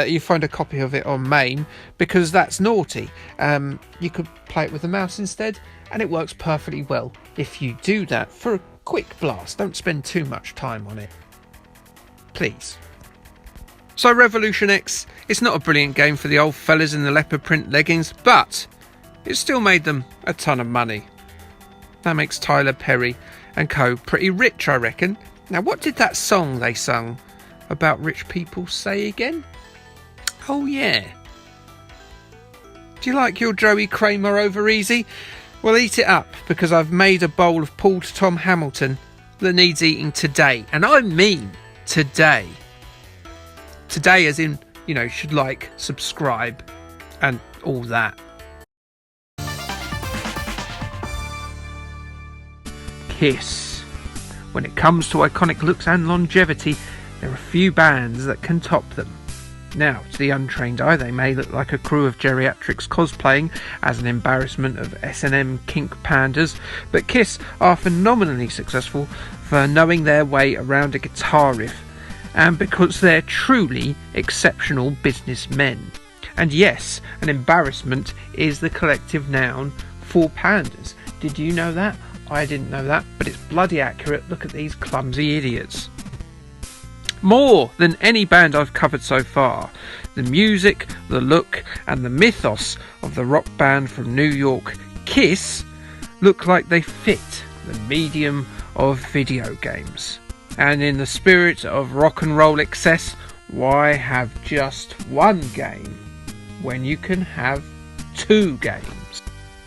you find a copy of it on MAME, because that's naughty. You could play it with a mouse instead, and it works perfectly well if you do that for a quick blast. Don't spend too much time on it, please. So Revolution X, it's not a brilliant game for the old fellas in the leopard print leggings, but it still made them a ton of money. That makes Tyler Perry and co pretty rich, I reckon. Now, what did that song they sung about rich people say again? Oh yeah. Do you like your Joey Kramer over easy? Well, eat it up, because I've made a bowl of pulled Tom Hamilton that needs eating today. And I mean today. Today as in, you know, should like, subscribe, and all that. Kiss. When it comes to iconic looks and longevity, there are few bands that can top them. Now, to the untrained eye, they may look like a crew of geriatrics cosplaying as an embarrassment of S&M kink pandas, but Kiss are phenomenally successful for knowing their way around a guitar riff, and because they're truly exceptional businessmen. And yes, an embarrassment is the collective noun for pandas. Did you know that? I didn't know that, but it's bloody accurate. Look at these clumsy idiots. More than any band I've covered so far, the music, the look and the mythos of the rock band from New York, Kiss, look like they fit the medium of video games. And in the spirit of rock and roll excess, why have just one game when you can have two games?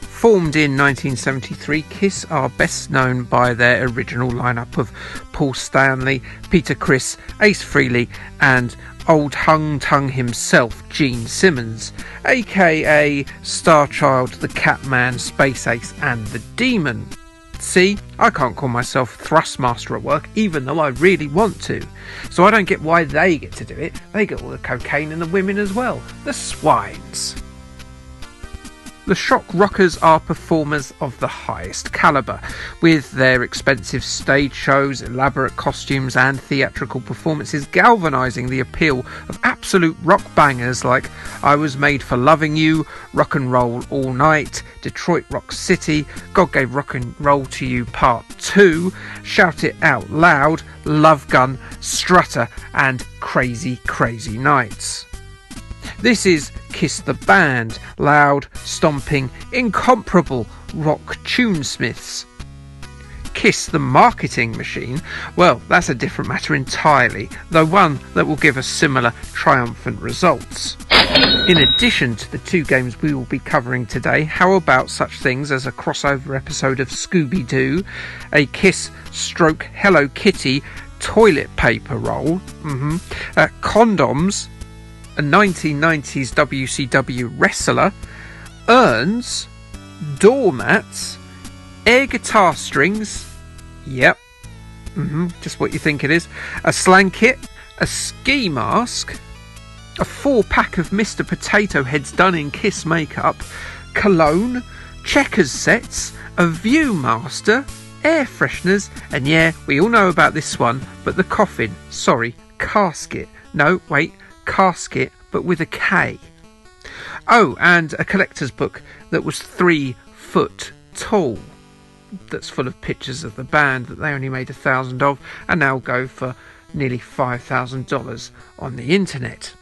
Formed in 1973, Kiss are best known by their original lineup of Paul Stanley, Peter Criss, Ace Frehley and old hung tongue himself, Gene Simmons, aka Starchild, the Catman, Space Ace and the Demon. See, I can't call myself Thrustmaster at work, even though I really want to. So I don't get why they get to do it. They get all the cocaine and the women as well. The swines. The shock rockers are performers of the highest calibre, with their expensive stage shows, elaborate costumes and theatrical performances galvanising the appeal of absolute rock bangers like I Was Made for Loving You, Rock and Roll All Night, Detroit Rock City, God Gave Rock and Roll to You Part 2, Shout It Out Loud, Love Gun, Strutter and Crazy Crazy Nights. This is Kiss the band, loud, stomping, incomparable rock tunesmiths. Kiss the marketing machine, well, that's a different matter entirely, though one that will give us similar triumphant results. In addition to the two games we will be covering today, how about such things as a crossover episode of Scooby-Doo, a Kiss stroke Hello Kitty toilet paper roll, condoms, a 1990s WCW wrestler, urns, doormats, air guitar strings, yep, just what you think it is, a slang kit, a ski mask, a 4-pack of Mr. Potato Heads done in Kiss makeup, cologne, checkers sets, a Viewmaster, air fresheners, and yeah, we all know about this one, but the coffin, casket. No, wait, casket, but with a K. Oh, and a collector's book that was 3 foot tall. That's full of pictures of the band that they only made 1,000 of and now go for nearly $5,000 on the internet.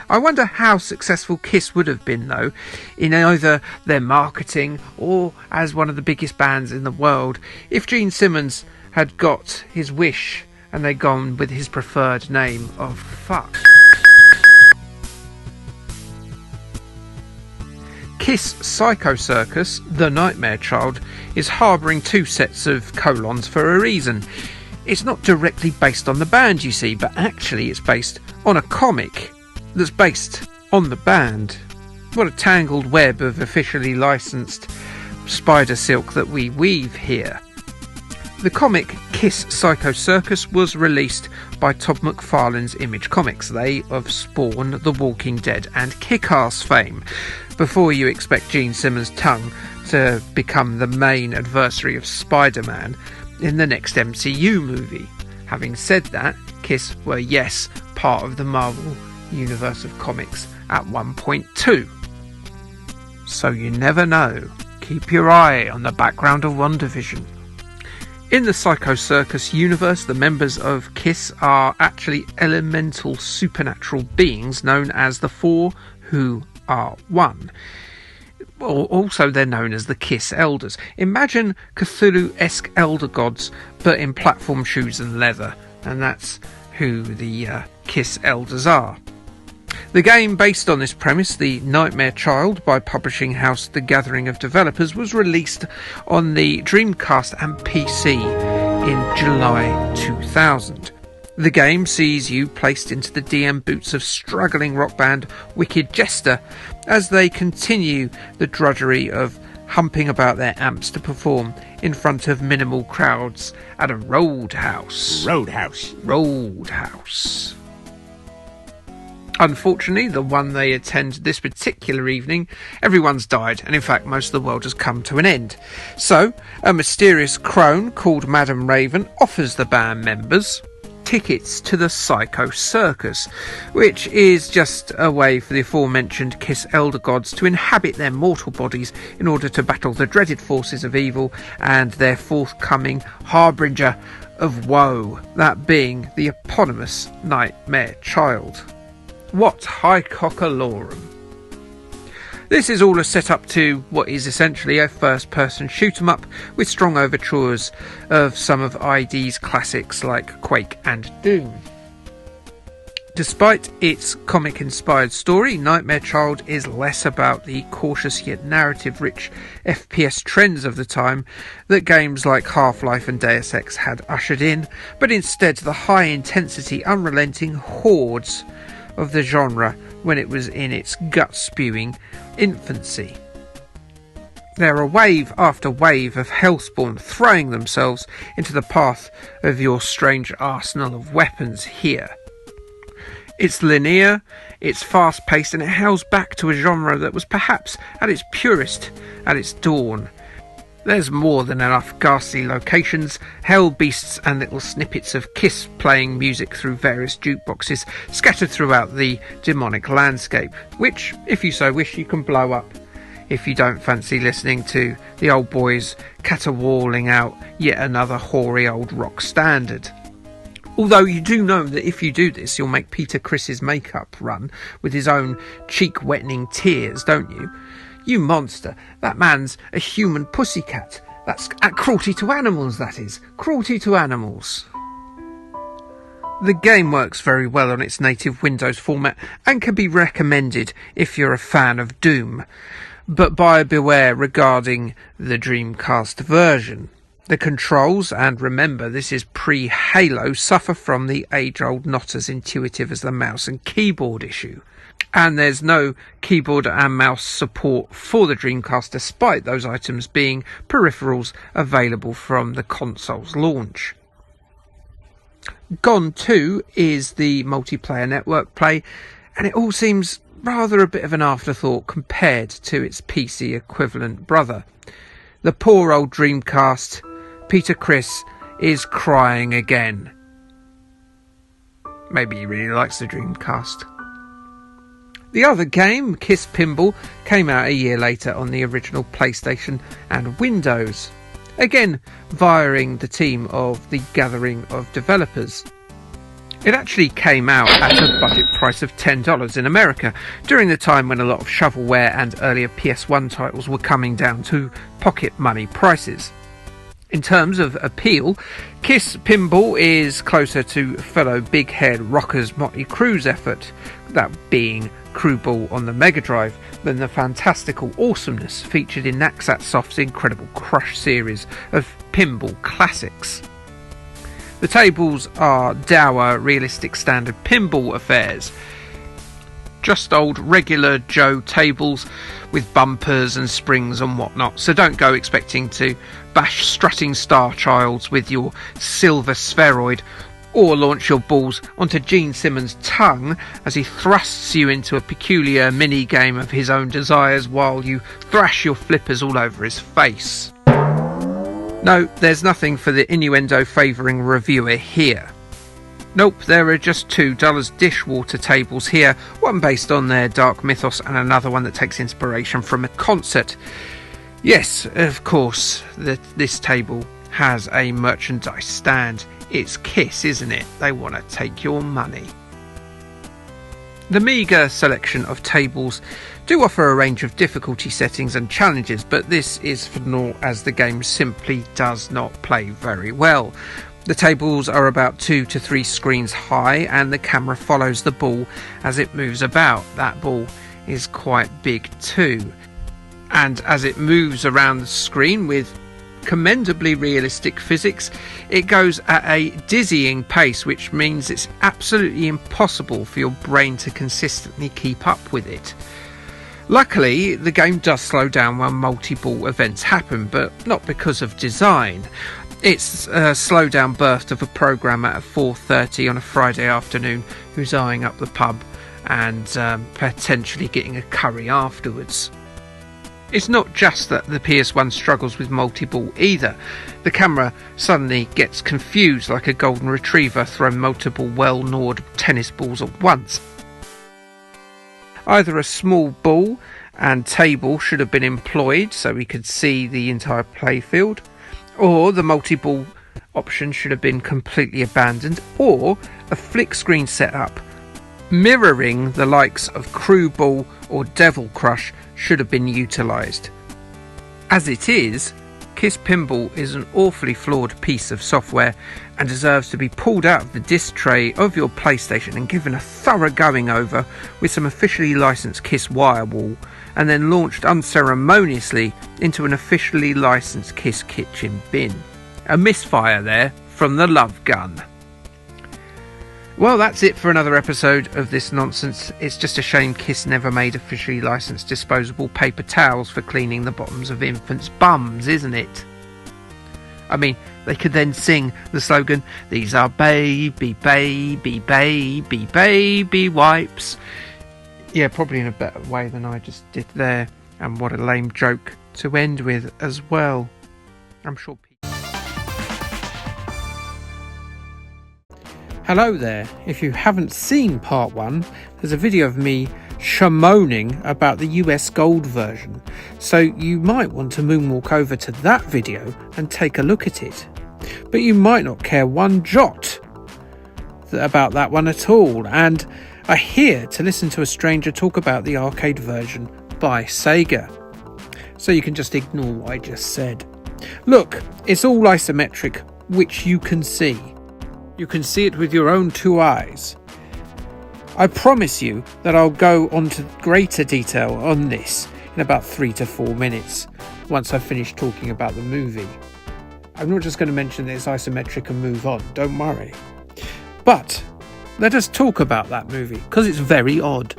I wonder how successful Kiss would have been, though, in either their marketing or as one of the biggest bands in the world, if Gene Simmons had got his wish and they'd gone with his preferred name of Fuck. Kiss Psycho Circus, The Nightmare Child, is harbouring 2 sets of colons for a reason. It's not directly based on the band, you see, but actually it's based on a comic that's based on the band. What a tangled web of officially licensed spider silk that we weave here. The comic Kiss Psycho Circus was released by Todd McFarlane's Image Comics. They of Spawn, The Walking Dead and Kick-Ass fame, before you expect Gene Simmons' tongue to become the main adversary of Spider-Man in the next MCU movie. Having said that, Kiss were, yes, part of the Marvel universe of comics at one point too. So you never know. Keep your eye on the background of WandaVision. In the Psycho Circus universe, the members of Kiss are actually elemental supernatural beings known as the Four Who Are One. Also, they're known as the Kiss Elders. Imagine Cthulhu-esque elder gods, but in platform shoes and leather, and that's who the Kiss Elders are. The game, based on this premise, The Nightmare Child, by publishing house The Gathering of Developers, was released on the Dreamcast and PC in July 2000. The game sees you placed into the DM boots of struggling rock band Wicked Jester as they continue the drudgery of humping about their amps to perform in front of minimal crowds at a roadhouse. Roadhouse. Unfortunately, the one they attend this particular evening, everyone's died, and in fact most of the world has come to an end. So, a mysterious crone called Madam Raven offers the band members tickets to the Psycho Circus, which is just a way for the aforementioned Kiss Elder Gods to inhabit their mortal bodies in order to battle the dreaded forces of evil and their forthcoming harbinger of woe, that being the eponymous Nightmare Child. What high cockalorum! This is all a set-up to what is essentially a first-person shoot-'em-up with strong overtures of some of ID's classics like Quake and Doom. Despite its comic-inspired story, Nightmare Child is less about the cautious yet narrative-rich FPS trends of the time that games like Half-Life and Deus Ex had ushered in, but instead the high-intensity, unrelenting hordes of the genre when it was in its gut-spewing infancy. There are wave after wave of hellspawn throwing themselves into the path of your strange arsenal of weapons here. It's linear, it's fast-paced, and it hails back to a genre that was perhaps at its purest at its dawn. There's more than enough ghastly locations, hell beasts and little snippets of Kiss playing music through various jukeboxes scattered throughout the demonic landscape, which, if you so wish, you can blow up if you don't fancy listening to the old boys caterwauling out yet another hoary old rock standard. Although you do know that if you do this, you'll make Peter Criss's makeup run with his own cheek-wettening tears, don't you? You monster, that man's a human pussycat. That's cruelty to animals, that is. Cruelty to animals. The game works very well on its native Windows format and can be recommended if you're a fan of Doom. But buyer beware regarding the Dreamcast version. The controls, and remember this is pre-Halo, suffer from the age-old not as intuitive as the mouse and keyboard issue. And there's no keyboard and mouse support for the Dreamcast, despite those items being peripherals available from the console's launch. Gone too is the multiplayer network play, and it all seems rather a bit of an afterthought compared to its PC equivalent brother. The poor old Dreamcast, Peter Criss, is crying again. Maybe he really likes the Dreamcast. The other game, Kiss Pinball, came out a year later on the original PlayStation and Windows, again viring the team of the gathering of developers. It actually came out at a budget price of $10 in America, during the time when a lot of shovelware and earlier PS1 titles were coming down to pocket money prices. In terms of appeal, Kiss Pinball is closer to fellow big-haired rockers Mötley Crüe's effort, that being Crüeball on the Mega Drive, than the fantastical awesomeness featured in Naxatsoft's Incredible Crush series of pinball classics. The tables are dour, realistic standard pinball affairs. Just old regular Joe tables with bumpers and springs and whatnot, so don't go expecting to bash strutting star childs with your silver spheroid, or launch your balls onto Gene Simmons' tongue as he thrusts you into a peculiar mini-game of his own desires while you thrash your flippers all over his face. No, there's nothing for the innuendo favouring reviewer here. Nope, there are just $2 dishwater tables here, one based on their dark mythos and another one that takes inspiration from a concert. Yes, of course, this table has a merchandise stand. It's Kiss, isn't it? They want to take your money. The meagre selection of tables do offer a range of difficulty settings and challenges, but this is for naught as the game simply does not play very well. The tables are about 2 to 3 screens high, and the camera follows the ball as it moves about. That ball is quite big too. And as it moves around the screen with commendably realistic physics, it goes at a dizzying pace, which means it's absolutely impossible for your brain to consistently keep up with it. Luckily, the game does slow down when multi-ball events happen, but not because of design. It's a slow-down burst of a programmer at 4:30 on a Friday afternoon who's eyeing up the pub and potentially getting a curry afterwards. It's not just that the PS1 struggles with multi-ball either. The camera suddenly gets confused like a golden retriever throwing multiple well-gnawed tennis balls at once. Either a small ball and table should have been employed so we could see the entire playfield, or the multi-ball option should have been completely abandoned, or a flick screen setup mirroring the likes of Crüeball or Devil Crush should have been utilised. As it is, Kiss Pinball is an awfully flawed piece of software and deserves to be pulled out of the disc tray of your PlayStation and given a thorough going over with some officially licensed Kiss Wirewall, and then launched unceremoniously into an officially licensed Kiss kitchen bin. A misfire there from the love gun. Well, that's it for another episode of this nonsense. It's just a shame Kiss never made officially licensed disposable paper towels for cleaning the bottoms of infants' bums, isn't it? I mean, they could then sing the slogan, "These are baby, baby, baby, baby wipes." Yeah, probably in a better way than I just did there. And what a lame joke to end with as well. I'm sure people... Hello there. If you haven't seen part 1, there's a video of me shamoaning about the US Gold version, so you might want to moonwalk over to that video and take a look at it. But you might not care one jot about that one at all, and are here to listen to a stranger talk about the arcade version by Sega. So you can just ignore what I just said. Look, it's all isometric, which you can see. You can see it with your own 2 eyes. I promise you that I'll go on to greater detail on this in about 3 to 4 minutes once I've finished talking about the movie. I'm not just going to mention that it's isometric and move on, don't worry. But let us talk about that movie, because it's very odd.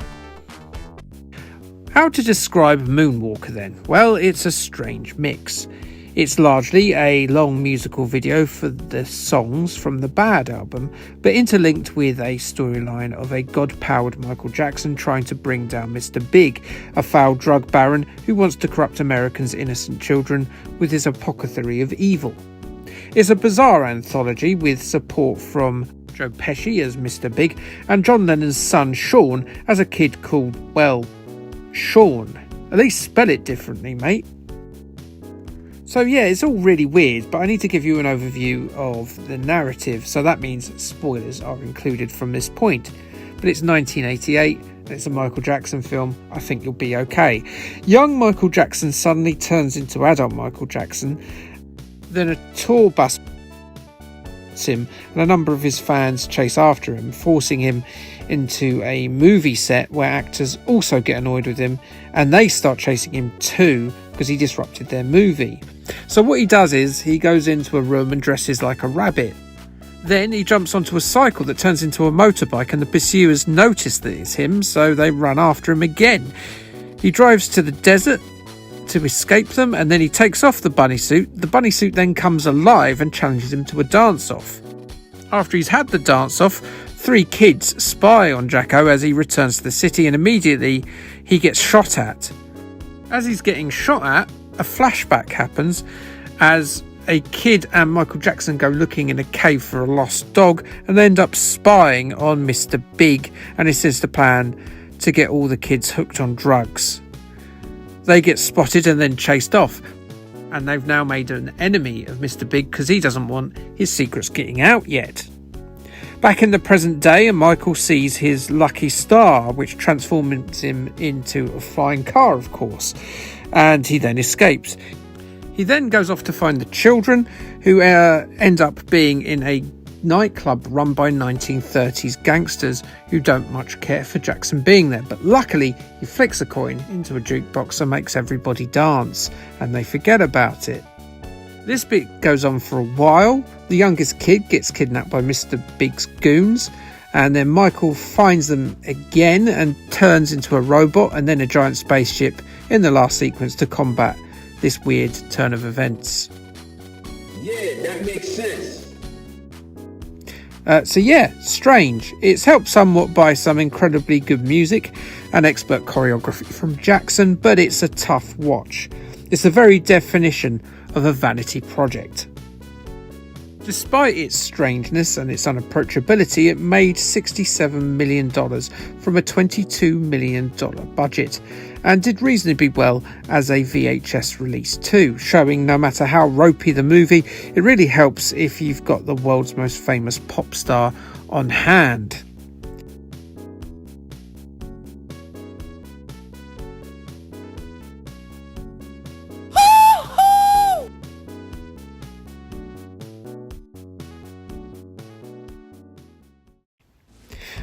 How to describe Moonwalker then? Well, it's a strange mix. It's largely a long musical video for the songs from the Bad album, but interlinked with a storyline of a god-powered Michael Jackson trying to bring down Mr. Big, a foul drug baron who wants to corrupt Americans' innocent children with his apothecary of evil. It's a bizarre anthology with support from Joe Pesci as Mr. Big and John Lennon's son Sean as a kid called, well, Sean. At least spell it differently, mate. So yeah, it's all really weird, but I need to give you an overview of the narrative, so that means spoilers are included from this point. But it's 1988, and it's a Michael Jackson film. I think you'll be okay. Young Michael Jackson suddenly turns into adult Michael Jackson, then a tour bus him and a number of his fans chase after him, forcing him into a movie set where actors also get annoyed with him and they start chasing him too because he disrupted their movie. So what he does is he goes into a room and dresses like a rabbit. Then he jumps onto a cycle that turns into a motorbike, and the pursuers notice that it's him, so they run after him again. He drives to the desert to escape them, and then he takes off the bunny suit. The bunny suit then comes alive and challenges him to a dance-off. After he's had the dance-off, 3 kids spy on Jacko as he returns to the city, and immediately he gets shot at. As he's getting shot at, a flashback happens as a kid and Michael Jackson go looking in a cave for a lost dog, and they end up spying on Mr. Big and his sister plan to get all the kids hooked on drugs. They get spotted and then chased off, and they've now made an enemy of Mr. Big because he doesn't want his secrets getting out yet. Back in the present day, Michael sees his lucky star, which transforms him into a flying car, of course, and he then escapes. He then goes off to find the children, who end up being in a nightclub run by 1930s gangsters who don't much care for Jackson being there. But luckily, he flicks a coin into a jukebox and makes everybody dance, and they forget about it. This bit goes on for a while. The youngest kid gets kidnapped by Mr. Big's goons, and then Michael finds them again and turns into a robot and then a giant spaceship in the last sequence to combat this weird turn of events. Yeah, that makes sense. So yeah, strange. It's helped somewhat by some incredibly good music and expert choreography from Jackson, but it's a tough watch. It's the very definition of a vanity project. Despite its strangeness and its unapproachability, it made $67 million from a $22 million budget and did reasonably well as a VHS release too, showing no matter how ropey the movie, it really helps if you've got the world's most famous pop star on hand.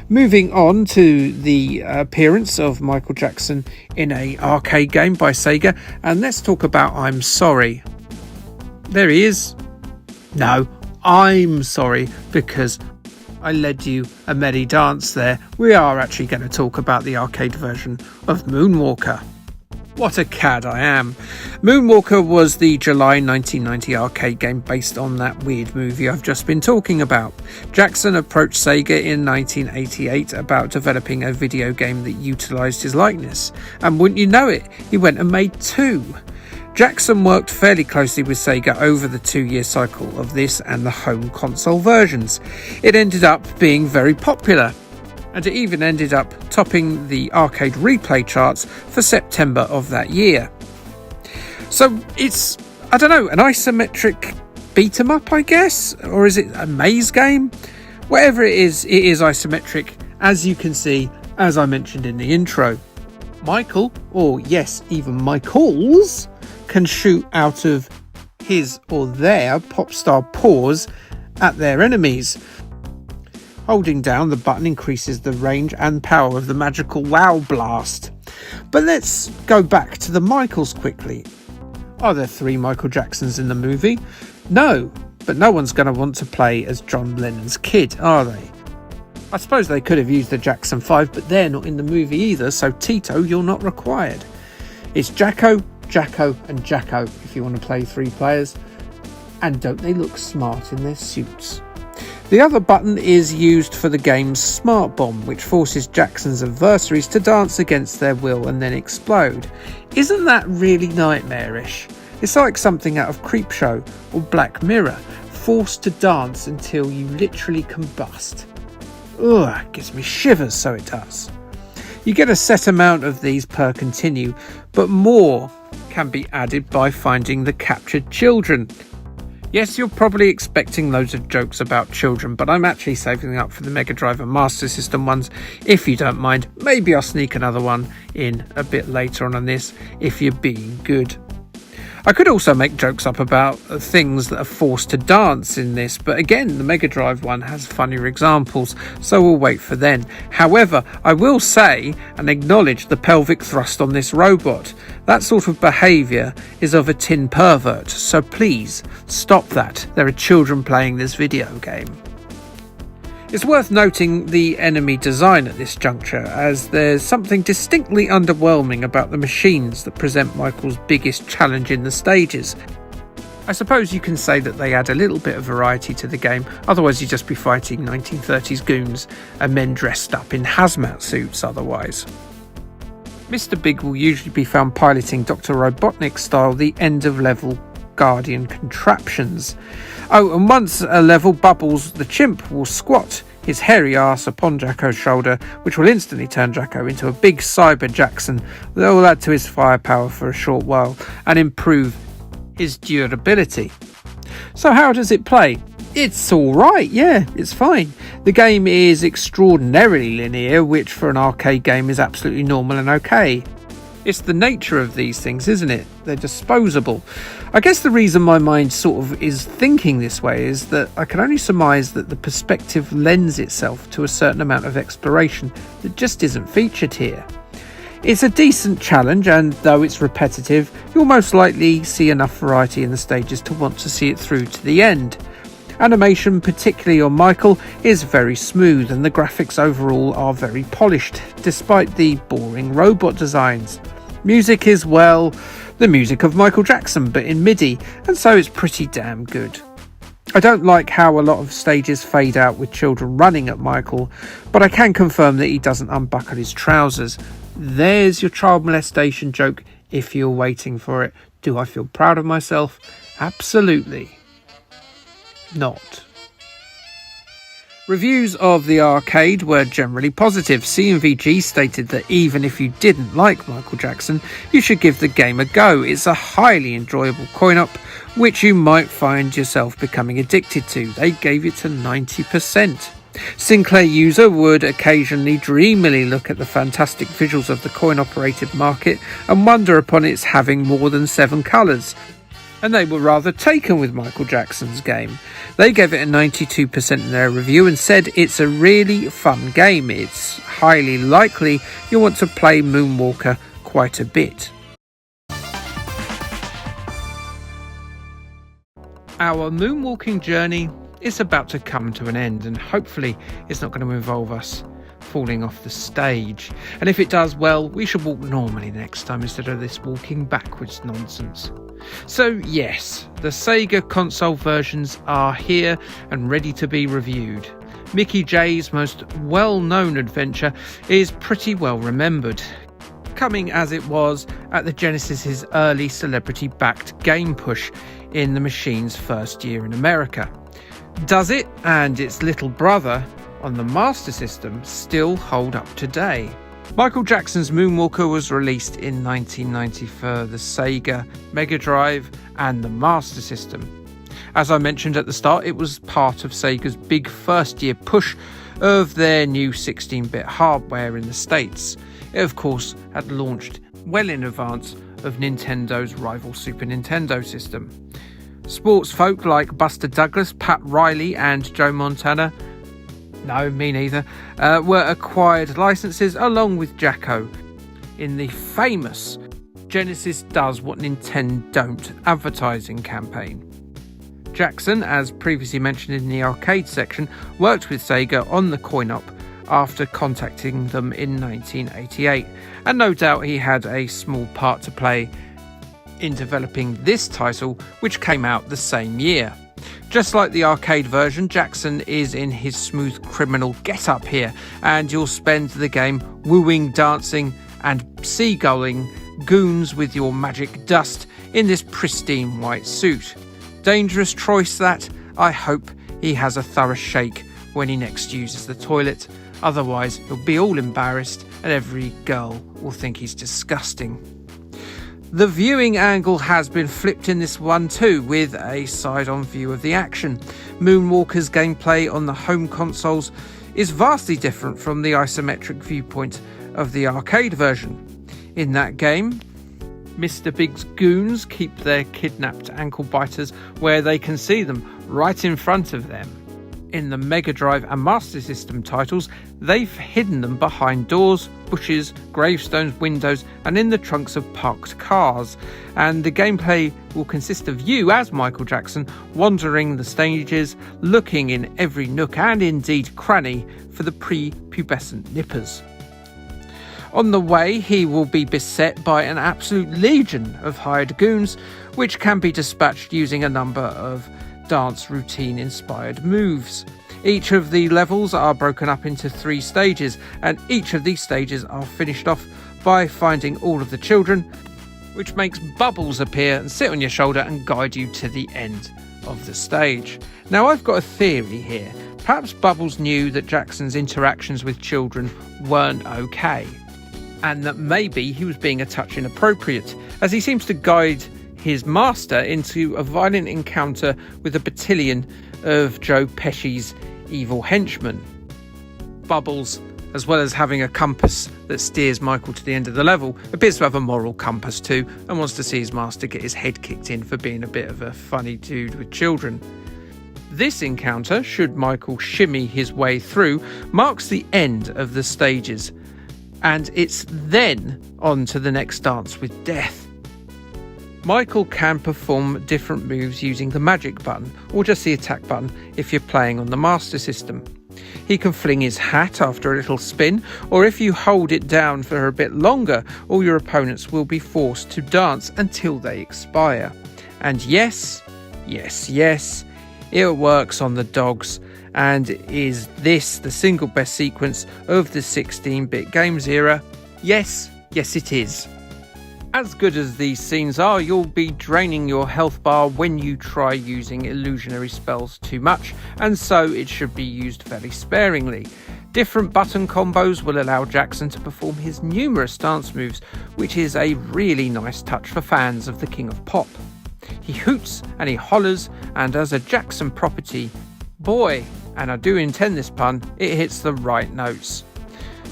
Moving on to the appearance of Michael Jackson in an arcade game by Sega, and let's talk about I'm Sorry. There he is. No, I'm sorry, because I led you a merry dance there. We are actually going to talk about the arcade version of Moonwalker. What a cad I am. Moonwalker was the July 1990 arcade game based on that weird movie I've just been talking about. Jackson approached Sega in 1988 about developing a video game that utilised his likeness. And wouldn't you know it, he went and made 2. Jackson worked fairly closely with Sega over the 2-year cycle of this and the home console versions. It ended up being very popular, and it even ended up topping the arcade replay charts for September of that year. So it's, I don't know, an isometric beat 'em up, I guess? Or is it a maze game? Whatever it is isometric, as you can see, as I mentioned in the intro. Michael, or yes, even Michaels, can shoot out of his or their pop star paws at their enemies. Holding down the button increases the range and power of the magical Wow Blast. But let's go back to the Michaels quickly. Are there 3 Michael Jacksons in the movie? No, but no one's going to want to play as John Lennon's kid, are they? I suppose they could have used the Jackson 5, but they're not in the movie either, so Tito, you're not required. It's Jacko, Jacko and Jacko if you want to play 3 players. And don't they look smart in their suits? The other button is used for the game's Smart Bomb, which forces Jackson's adversaries to dance against their will and then explode. Isn't that really nightmarish? It's like something out of Creepshow or Black Mirror, forced to dance until you literally combust. Ugh, it gives me shivers, so it does. You get a set amount of these per continue, but more can be added by finding the captured children. Yes, you're probably expecting loads of jokes about children, but I'm actually saving them up for the Mega Drive and Master System ones. If you don't mind, maybe I'll sneak another one in a bit later on this, if you're being good. I could also make jokes up about things that are forced to dance in this, but again, the Mega Drive one has funnier examples, so we'll wait for then. However, I will say and acknowledge the pelvic thrust on this robot. That sort of behaviour is of a teen pervert, so please stop that. There are children playing this video game. It's worth noting the enemy design at this juncture, as there's something distinctly underwhelming about the machines that present Michael's biggest challenge in the stages. I suppose you can say that they add a little bit of variety to the game, otherwise you'd just be fighting 1930s goons and men dressed up in hazmat suits otherwise. Mr. Big will usually be found piloting Dr. Robotnik style the end of level Guardian contraptions. Oh, and once a level, Bubbles the chimp will squat his hairy ass upon Jacko's shoulder, which will instantly turn Jacko into a big cyber Jackson that will add to his firepower for a short while and improve his durability. So how does it play? It's alright, yeah, it's fine. The game is extraordinarily linear, which for an arcade game is absolutely normal and okay. It's the nature of these things, isn't it? They're disposable. I guess the reason my mind sort of is thinking this way is that I can only surmise that the perspective lends itself to a certain amount of exploration that just isn't featured here. It's a decent challenge, and though it's repetitive, you'll most likely see enough variety in the stages to want to see it through to the end. Animation, particularly on Michael, is very smooth, and the graphics overall are very polished, despite the boring robot designs. Music is, well, the music of Michael Jackson, but in MIDI, and so it's pretty damn good. I don't like how a lot of stages fade out with children running at Michael, but I can confirm that he doesn't unbuckle his trousers. There's your child molestation joke if you're waiting for it. Do I feel proud of myself? Absolutely not. Reviews of the arcade were generally positive. CMVG stated that even if you didn't like Michael Jackson, you should give the game a go. It's a highly enjoyable coin-op, which you might find yourself becoming addicted to. They gave it a 90%. Sinclair user would occasionally dreamily look at the fantastic visuals of the coin-operated market and wonder upon its having more than 7 colours. And they were rather taken with Michael Jackson's game. They gave it a 92% in their review and said it's a really fun game. It's highly likely you'll want to play Moonwalker quite a bit. Our moonwalking journey is about to come to an end, and hopefully it's not going to involve us falling off the stage. And if it does, well, we should walk normally next time instead of this walking backwards nonsense. So yes, the Sega console versions are here and ready to be reviewed. Mickey J's most well-known adventure is pretty well remembered, coming as it was at the Genesis's early celebrity-backed game push in the machine's first year in America. Does it and its little brother on the Master System still hold up today? Michael Jackson's Moonwalker was released in 1990 for the Sega, Mega Drive and the Master System. As I mentioned at the start, it was part of Sega's big first-year push of their new 16-bit hardware in the States. It, of course, had launched well in advance of Nintendo's rival Super Nintendo system. Sports folk like Buster Douglas, Pat Riley and Joe Montana, no, me neither, were acquired licenses along with Jacko in the famous Genesis Does What Nintendo Don't advertising campaign. Jackson, as previously mentioned in the arcade section, worked with Sega on the coin-op after contacting them in 1988, and no doubt he had a small part to play in developing this title, which came out the same year. Just like the arcade version, Jackson is in his smooth criminal get-up here, and you'll spend the game wooing, dancing and seagulling goons with your magic dust in this pristine white suit. Dangerous choice that. I hope he has a thorough shake when he next uses the toilet, otherwise he'll be all embarrassed and every girl will think he's disgusting. The viewing angle has been flipped in this one too, with a side-on view of the action. Moonwalker's gameplay on the home consoles is vastly different from the isometric viewpoint of the arcade version. In that game, Mr. Big's goons keep their kidnapped ankle biters where they can see them, right in front of them. In the Mega Drive and Master System titles, they've hidden them behind doors, bushes, gravestones, windows, and in the trunks of parked cars. And the gameplay will consist of you as Michael Jackson wandering the stages, looking in every nook and indeed cranny for the pre-pubescent nippers. On the way, he will be beset by an absolute legion of hired goons, which can be dispatched using a number of dance routine inspired moves. Each of the levels are broken up into 3 stages, and each of these stages are finished off by finding all of the children, which makes Bubbles appear and sit on your shoulder and guide you to the end of the stage. Now, I've got a theory here. Perhaps Bubbles knew that Jackson's interactions with children weren't okay, and that maybe he was being a touch inappropriate, as he seems to guide his master into a violent encounter with a battalion of Joe Pesci's evil henchmen. Bubbles, as well as having a compass that steers Michael to the end of the level, appears to have a moral compass too, and wants to see his master get his head kicked in for being a bit of a funny dude with children. This encounter, should Michael shimmy his way through, marks the end of the stages, and it's then on to the next dance with death. Michael can perform different moves using the magic button, or just the attack button if you're playing on the Master System. He can fling his hat after a little spin, or if you hold it down for a bit longer, all your opponents will be forced to dance until they expire. And yes, it works on the dogs. And is this the single best sequence of the 16-bit games era? Yes, it is. As good as these scenes are, you'll be draining your health bar when you try using illusionary spells too much, and so it should be used fairly sparingly. Different button combos will allow Jackson to perform his numerous dance moves, which is a really nice touch for fans of the King of Pop. He hoots and he hollers, and as a Jackson property, boy, and I do intend this pun, it hits the right notes.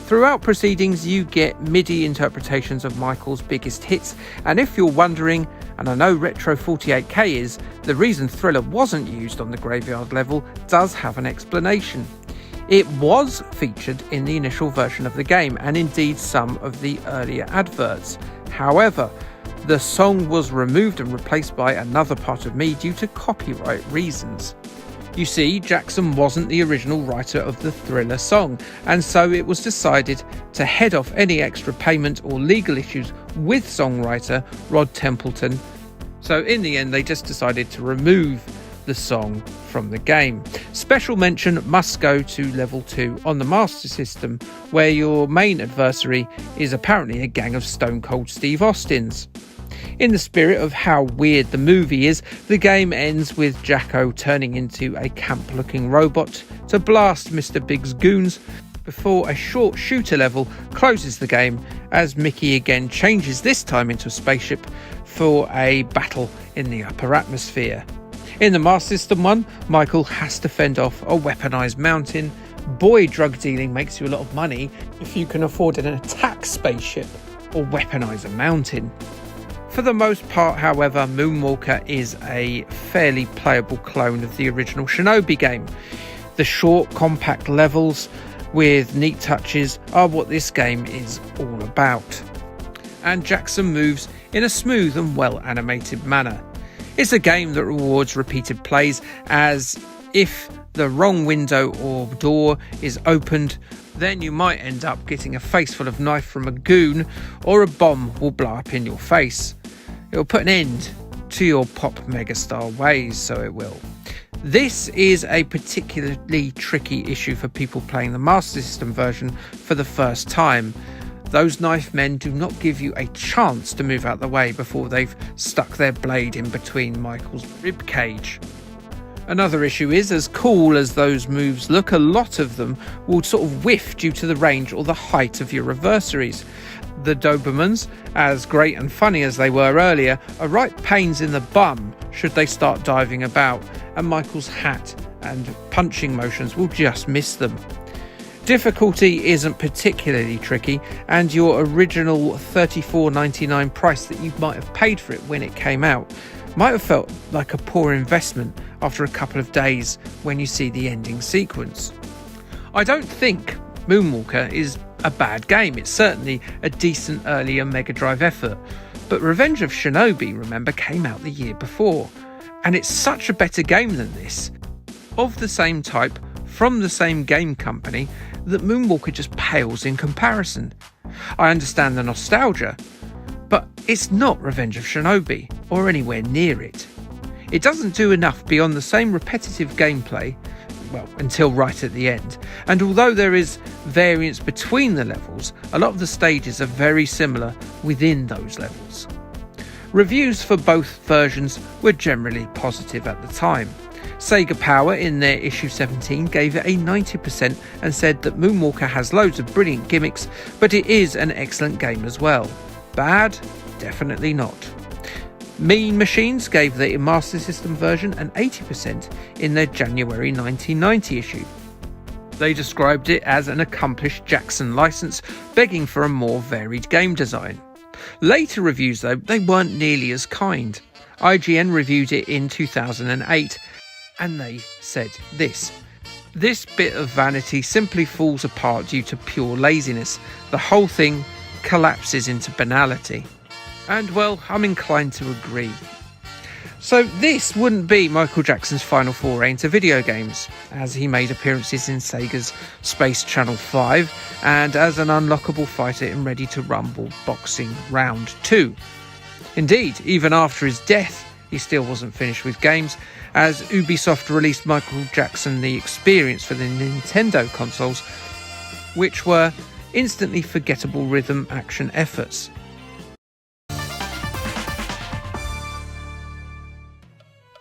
Throughout proceedings, you get MIDI interpretations of Michael's biggest hits, and if you're wondering, and I know Retro 48K is, the reason Thriller wasn't used on the Graveyard level does have an explanation. It was featured in the initial version of the game, and indeed some of the earlier adverts. However, the song was removed and replaced by Another Part of Me due to copyright reasons. You see, Jackson wasn't the original writer of the Thriller song, and so it was decided to head off any extra payment or legal issues with songwriter Rod Templeton. So in the end, they just decided to remove the song from the game. Special mention must go to level 2 on the Master System, where your main adversary is apparently a gang of Stone Cold Steve Austins. In the spirit of how weird the movie is, the game ends with Jacko turning into a camp-looking robot to blast Mr. Big's goons before a short shooter level closes the game as Mickey again changes, this time into a spaceship, for a battle in the upper atmosphere. In the Master System one, Michael has to fend off a weaponized mountain. Boy, drug dealing makes you a lot of money if you can afford an attack spaceship or weaponize a mountain. For the most part, however, Moonwalker is a fairly playable clone of the original Shinobi game. The short, compact levels with neat touches are what this game is all about. And Jackson moves in a smooth and well-animated manner. It's a game that rewards repeated plays, as if the wrong window or door is opened Then you might end up getting a face full of knife from a goon, or a bomb will blow up in your face. It will put an end to your pop megastar ways, so it will. This is a particularly tricky issue for people playing the Master System version for the first time. Those knife men do not give you a chance to move out the way before they've stuck their blade in between Michael's rib cage. Another issue is, as cool as those moves look, a lot of them will sort of whiff due to the range or the height of your adversaries. The Dobermans, as great and funny as they were earlier, are right pains in the bum should they start diving about, and Michael's hat and punching motions will just miss them. Difficulty isn't particularly tricky, and your original $34.99 price that you might have paid for it when it came out might have felt like a poor investment after a couple of days when you see the ending sequence. I don't think Moonwalker is a bad game. It's certainly a decent earlier Mega Drive effort, but Revenge of Shinobi, remember, came out the year before, and it's such a better game than this, of the same type, from the same game company, that Moonwalker just pales in comparison. I understand the nostalgia, but it's not Revenge of Shinobi, or anywhere near it. It doesn't do enough beyond the same repetitive gameplay, well, until right at the end, and although there is variance between the levels, a lot of the stages are very similar within those levels. Reviews for both versions were generally positive at the time. Sega Power in their issue 17 gave it a 90% and said that Moonwalker has loads of brilliant gimmicks, but it is an excellent game as well. Bad? Definitely not. Mean Machines gave the Master System version an 80% in their January 1990 issue. They described it as an accomplished Jackson license, begging for a more varied game design. Later reviews, though, they weren't nearly as kind. IGN reviewed it in 2008, and they said this: "This bit of vanity simply falls apart due to pure laziness. The whole thing collapses into banality." And well, I'm inclined to agree. So this wouldn't be Michael Jackson's final foray into video games, as he made appearances in Sega's Space Channel 5 and as an unlockable fighter in Ready to Rumble Boxing Round 2. Indeed, even after his death, he still wasn't finished with games, as Ubisoft released Michael Jackson The Experience for the Nintendo consoles, which were instantly forgettable rhythm action efforts.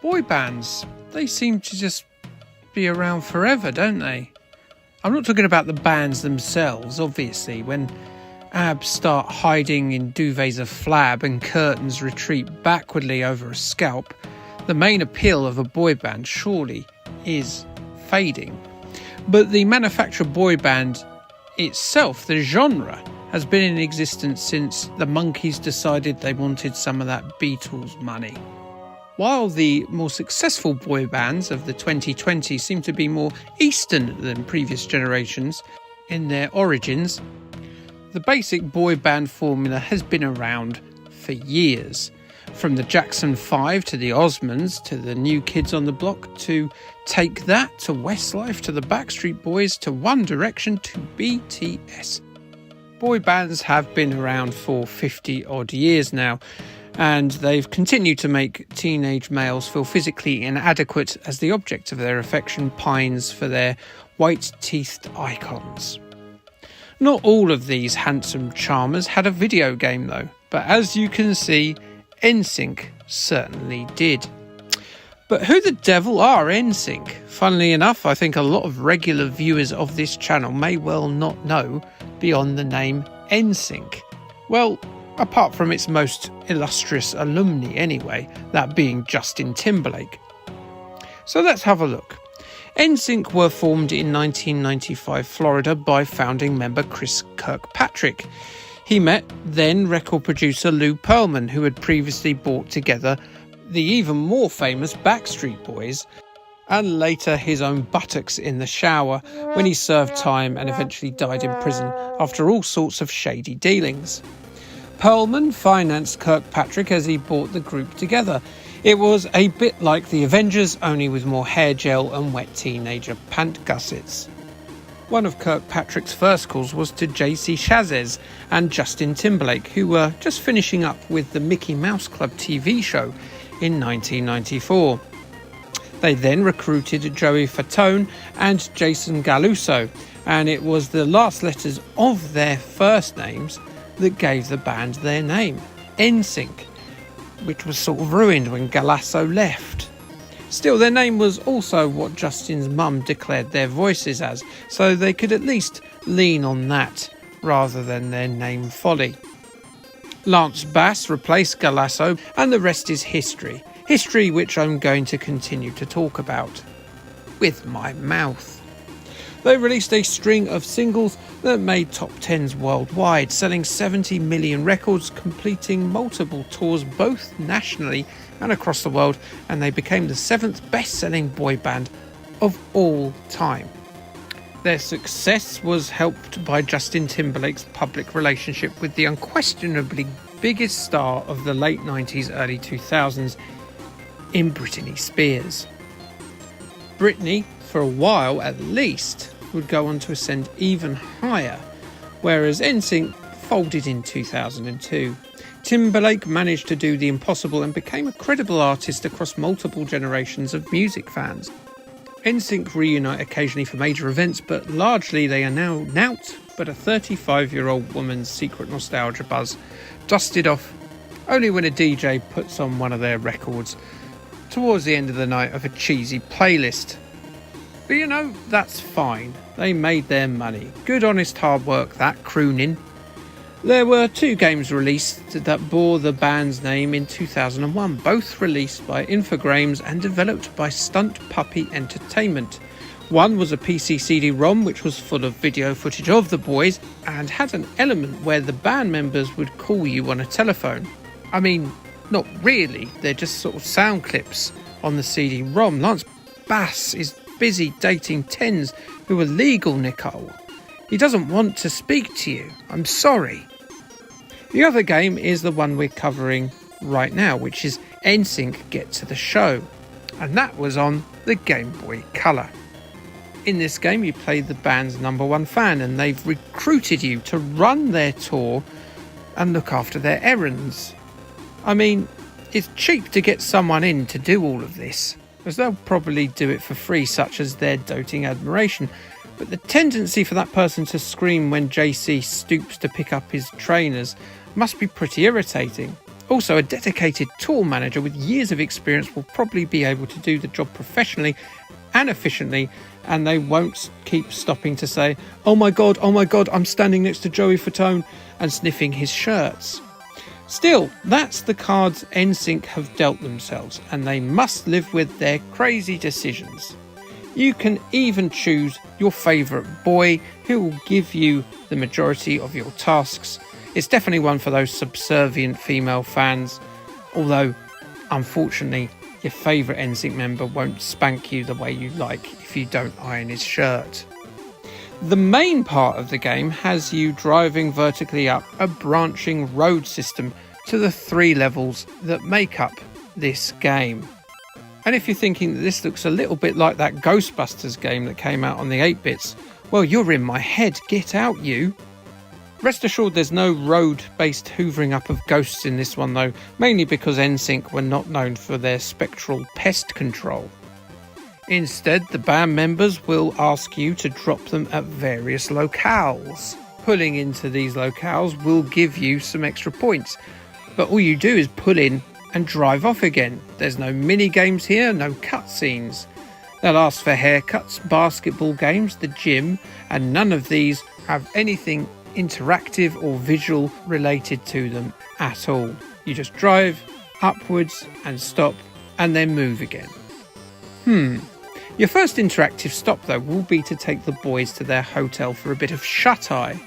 Boy bands, they seem to just be around forever, don't they? I'm not talking about the bands themselves, obviously. When abs start hiding in duvets of flab and curtains retreat backwardly over a scalp, the main appeal of a boy band surely is fading. But the manufacture of boy band itself, the genre, has been in existence since the Monkees decided they wanted some of that Beatles money. While the more successful boy bands of the 2020s seem to be more Eastern than previous generations in their origins, the basic boy band formula has been around for years. From the Jackson 5 to the Osmonds to the New Kids on the Block to Take That to Westlife to the Backstreet Boys to One Direction to BTS. Boy bands have been around for 50 odd years now, and they've continued to make teenage males feel physically inadequate as the object of their affection pines for their white-teethed icons. Not all of these handsome charmers had a video game though, but as you can see, NSync certainly did. But who the devil are NSync? Funnily enough, I think a lot of regular viewers of this channel may well not know beyond the name NSync. Well, apart from its most illustrious alumni anyway, that being Justin Timberlake. So let's have a look. NSYNC were formed in 1995 Florida by founding member Chris Kirkpatrick. He met then record producer Lou Pearlman, who had previously brought together the even more famous Backstreet Boys, and later his own buttocks in the shower when he served time and eventually died in prison after all sorts of shady dealings. Pearlman financed Kirkpatrick as he brought the group together. It was a bit like the Avengers, only with more hair gel and wet teenager pant gussets. One of Kirkpatrick's first calls was to J.C. Chazes and Justin Timberlake, who were just finishing up with the Mickey Mouse Club TV show in 1994. They then recruited Joey Fatone and Jason Galuso, and it was the last letters of their first names that gave the band their name, NSync, which was sort of ruined when Galasso left. Still, their name was also what Justin's mum declared their voices as, so they could at least lean on that rather than their name folly. Lance Bass replaced Galasso, and the rest is history. History which I'm going to continue to talk about with my mouth. They released a string of singles that made top 10s worldwide, selling 70 million records, completing multiple tours both nationally and across the world, and they became the 7th best-selling boy band of all time. Their success was helped by Justin Timberlake's public relationship with the unquestionably biggest star of the late 90s, early 2000s, in Britney Spears. Britney, for a while at least, would go on to ascend even higher, whereas NSYNC folded in 2002. Timberlake managed to do the impossible and became a credible artist across multiple generations of music fans. NSYNC reunite occasionally for major events, but largely they are now naught but a 35-year-old woman's secret nostalgia buzz, dusted off only when a DJ puts on one of their records towards the end of the night of a cheesy playlist. But you know, that's fine. They made their money. Good honest hard work, that crooning. There were 2 games released that bore the band's name in 2001, both released by Infogrames and developed by Stunt Puppy Entertainment. One was a PC CD-ROM which was full of video footage of the boys and had an element where the band members would call you on a telephone. I mean, not really, they're just sort of sound clips on the CD-ROM. Lance Bass is busy dating 10s who are legal, Nicole. He doesn't want to speak to you. I'm sorry. The other game is the one we're covering right now, which is NSYNC Get to the Show, and that was on the Game Boy Color. In this game, you play the band's #1 fan, and they've recruited you to run their tour and look after their errands. I mean, it's cheap to get someone in to do all of this, as they'll probably do it for free, such as their doting admiration. But the tendency for that person to scream when JC stoops to pick up his trainers must be pretty irritating. Also, a dedicated tour manager with years of experience will probably be able to do the job professionally and efficiently, and they won't keep stopping to say, oh my god, I'm standing next to Joey Fatone," and sniffing his shirts. Still, that's the cards NSYNC have dealt themselves, and they must live with their crazy decisions. You can even choose your favourite boy who will give you the majority of your tasks. It's definitely one for those subservient female fans, although unfortunately your favourite NSYNC member won't spank you the way you like if you don't iron his shirt. The main part of the game has you driving vertically up a branching road system to the 3 levels that make up this game. And if you're thinking that this looks a little bit like that Ghostbusters game that came out on the 8-bits, well, you're in my head, get out you. Rest assured there's no road-based hoovering up of ghosts in this one though, mainly because NSYNC were not known for their spectral pest control. Instead, the band members will ask you to drop them at various locales. Pulling into these locales will give you some extra points, but all you do is pull in and drive off again. There's no mini games here, no cutscenes. They'll ask for haircuts, basketball games, the gym, and none of these have anything interactive or visual related to them at all. You just drive upwards and stop and then move again. Your first interactive stop though will be to take the boys to their hotel for a bit of shut-eye.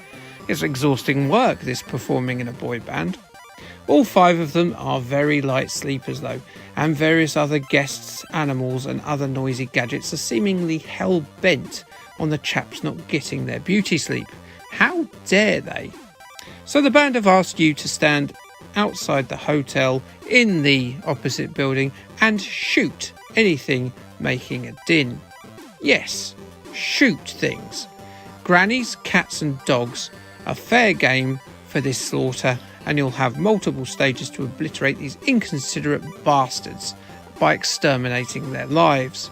It's exhausting work, this performing in a boy band. All 5 of them are very light sleepers though, and various other guests, animals and other noisy gadgets are seemingly hell-bent on the chaps not getting their beauty sleep. How dare they? So the band have asked you to stand outside the hotel in the opposite building and shoot anything making a din. Yes, shoot things. Grannies, cats and dogs are fair game for this slaughter, and you'll have multiple stages to obliterate these inconsiderate bastards by exterminating their lives.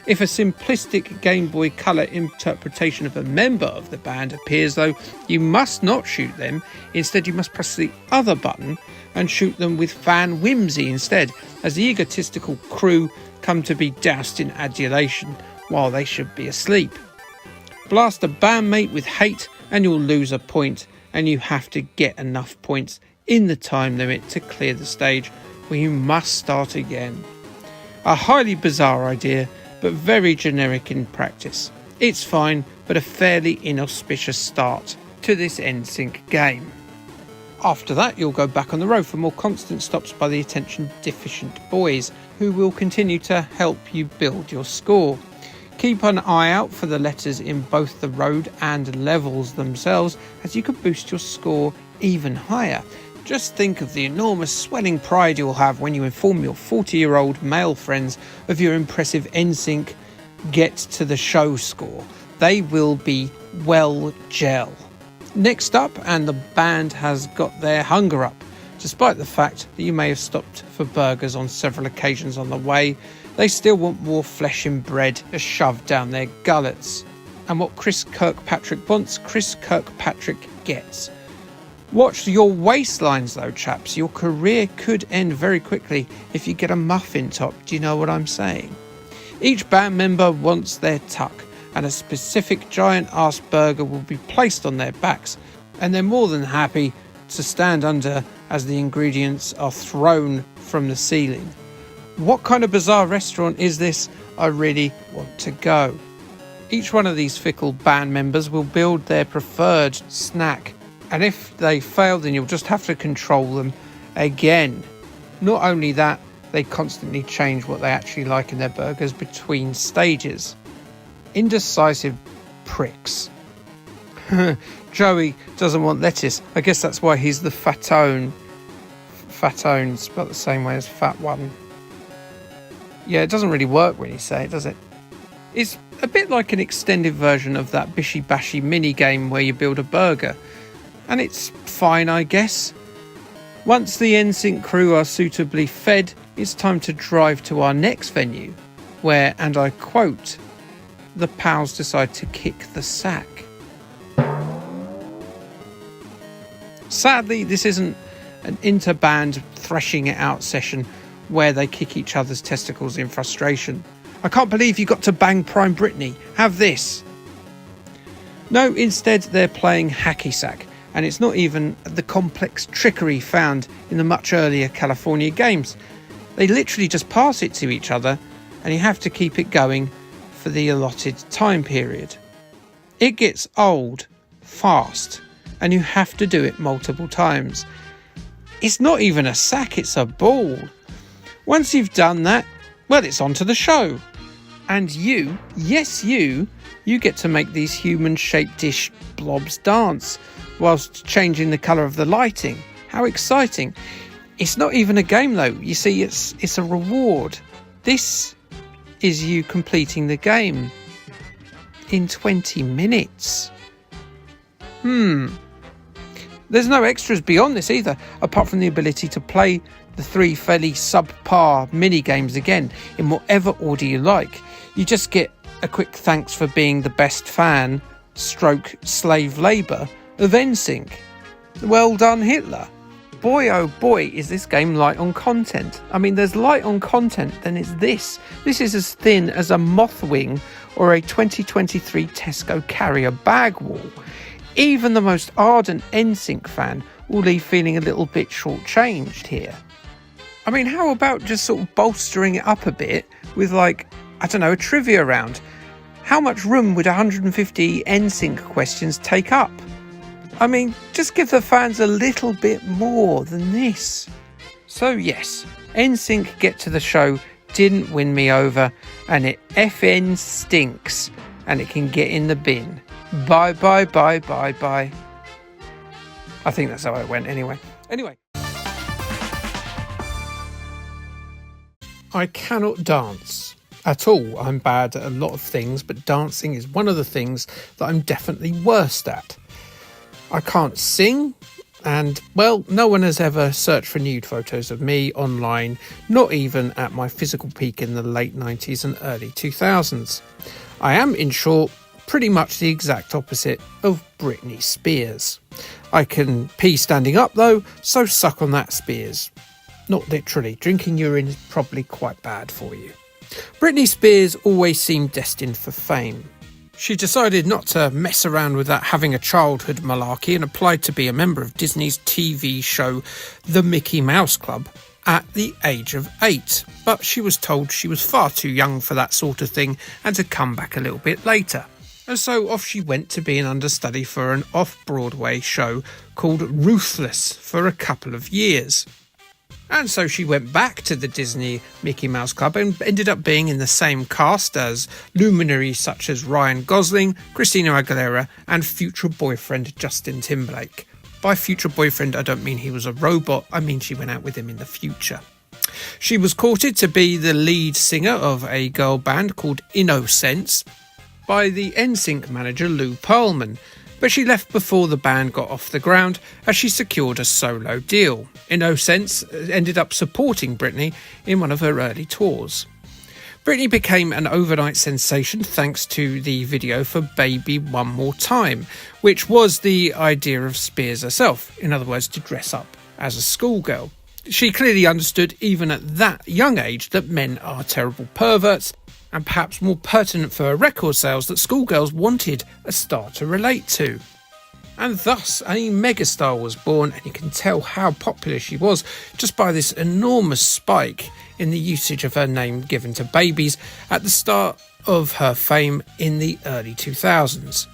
If a simplistic Game Boy Color interpretation of a member of the band appears though, you must not shoot them. Instead you must press the other button and shoot them with fan whimsy instead, as the egotistical Crüe come to be doused in adulation while they should be asleep. Blast a bandmate with hate and you'll lose a point, and you have to get enough points in the time limit to clear the stage, where you must start again. A highly bizarre idea, but very generic in practice. It's fine, but a fairly inauspicious start to this NSync game. After that, you'll go back on the road for more constant stops by the attention-deficient boys, who will continue to help you build your score. Keep an eye out for the letters in both the road and levels themselves, as you can boost your score even higher. Just think of the enormous swelling pride you'll have when you inform your 40-year-old male friends of your impressive NSync get to the show score. They will be well gel. Next up, and the band has got their hunger up. Despite the fact that you may have stopped for burgers on several occasions on the way, they still want more flesh and bread shoved down their gullets. And what Chris Kirkpatrick wants, Chris Kirkpatrick gets. Watch your waistlines though, chaps. Your career could end very quickly if you get a muffin top. Do you know what I'm saying? Each band member wants their tuck, and a specific giant-ass burger will be placed on their backs, and they're more than happy to stand under as the ingredients are thrown from the ceiling. What kind of bizarre restaurant is this? I really want to go. Each one of these fickle band members will build their preferred snack, and if they fail, then you'll just have to control them again. Not only that, they constantly change what they actually like in their burgers between stages. Indecisive pricks. Joey doesn't want lettuce. I guess that's why he's the fatone. Fatone, spelled the same way as fat one. Yeah, it doesn't really work when you say it, does it? It's a bit like an extended version of that Bishy Bashy mini game where you build a burger. And it's fine, I guess. Once the NSync crew are suitably fed, it's time to drive to our next venue, where, and I quote, the pals decide to kick the sack. Sadly, this isn't an interband threshing it out session where they kick each other's testicles in frustration. I can't believe you got to bang Prime Britney. Have this. No, instead they're playing hacky sack, and it's not even the complex trickery found in the much earlier California games. They literally just pass it to each other, and you have to keep it going for the allotted time period. It gets old fast, and you have to do it multiple times. It's not even a sack, it's a ball. Once you've done that, well, it's on to the show. And you, yes you get to make these human-shaped dish blobs dance whilst changing the colour of the lighting. How exciting. It's not even a game though. You see, it's a reward. This is you completing the game in 20 minutes. There's no extras beyond this either, apart from the ability to play the 3 fairly subpar mini games again in whatever order you like. You just get a quick thanks for being the best fan / slave labour of NSync. Well done, Hitler. Boy oh boy, is this game light on content. I mean, there's light on content, then it's this. This is as thin as a moth wing or a 2023 Tesco carrier bag wall. Even the most ardent NSync fan will leave feeling a little bit shortchanged here. I mean, how about just sort of bolstering it up a bit with, like, I don't know, a trivia round? How much room would 150 NSync questions take up? I mean, just give the fans a little bit more than this. So yes, NSync Get to the Show didn't win me over, and it FN stinks, and it can get in the bin. Bye bye bye bye bye. I think that's how it went anyway. I cannot dance. at all. I'm bad at a lot of things, but dancing is one of the things that I'm definitely worst at. I can't sing, and, well, no one has ever searched for nude photos of me online, not even at my physical peak in the late 90s and early 2000s. I am, in short, pretty much the exact opposite of Britney Spears. I can pee standing up though, so suck on that, Spears. Not literally, drinking urine is probably quite bad for you. Britney Spears always seemed destined for fame. She decided not to mess around with that having a childhood malarkey and applied to be a member of Disney's TV show The Mickey Mouse Club at the age of 8. But she was told she was far too young for that sort of thing and to come back a little bit later. And so off she went to be an understudy for an off-Broadway show called Ruthless for a couple of years. And so she went back to the Disney Mickey Mouse Club and ended up being in the same cast as luminaries such as Ryan Gosling, Christina Aguilera and future boyfriend Justin Timberlake. By future boyfriend, I don't mean he was a robot, I mean she went out with him in the future. She was courted to be the lead singer of a girl band called NSync by the NSync manager Lou Pearlman, but she left before the band got off the ground as she secured a solo deal. NSync ended up supporting Britney in one of her early tours. Britney became an overnight sensation thanks to the video for Baby One More Time, which was the idea of Spears herself, in other words, to dress up as a schoolgirl. She clearly understood even at that young age that men are terrible perverts, and perhaps more pertinent for her record sales, that schoolgirls wanted a star to relate to. And thus a megastar was born, and you can tell how popular she was just by this enormous spike in the usage of her name given to babies at the start of her fame in the early 2000s.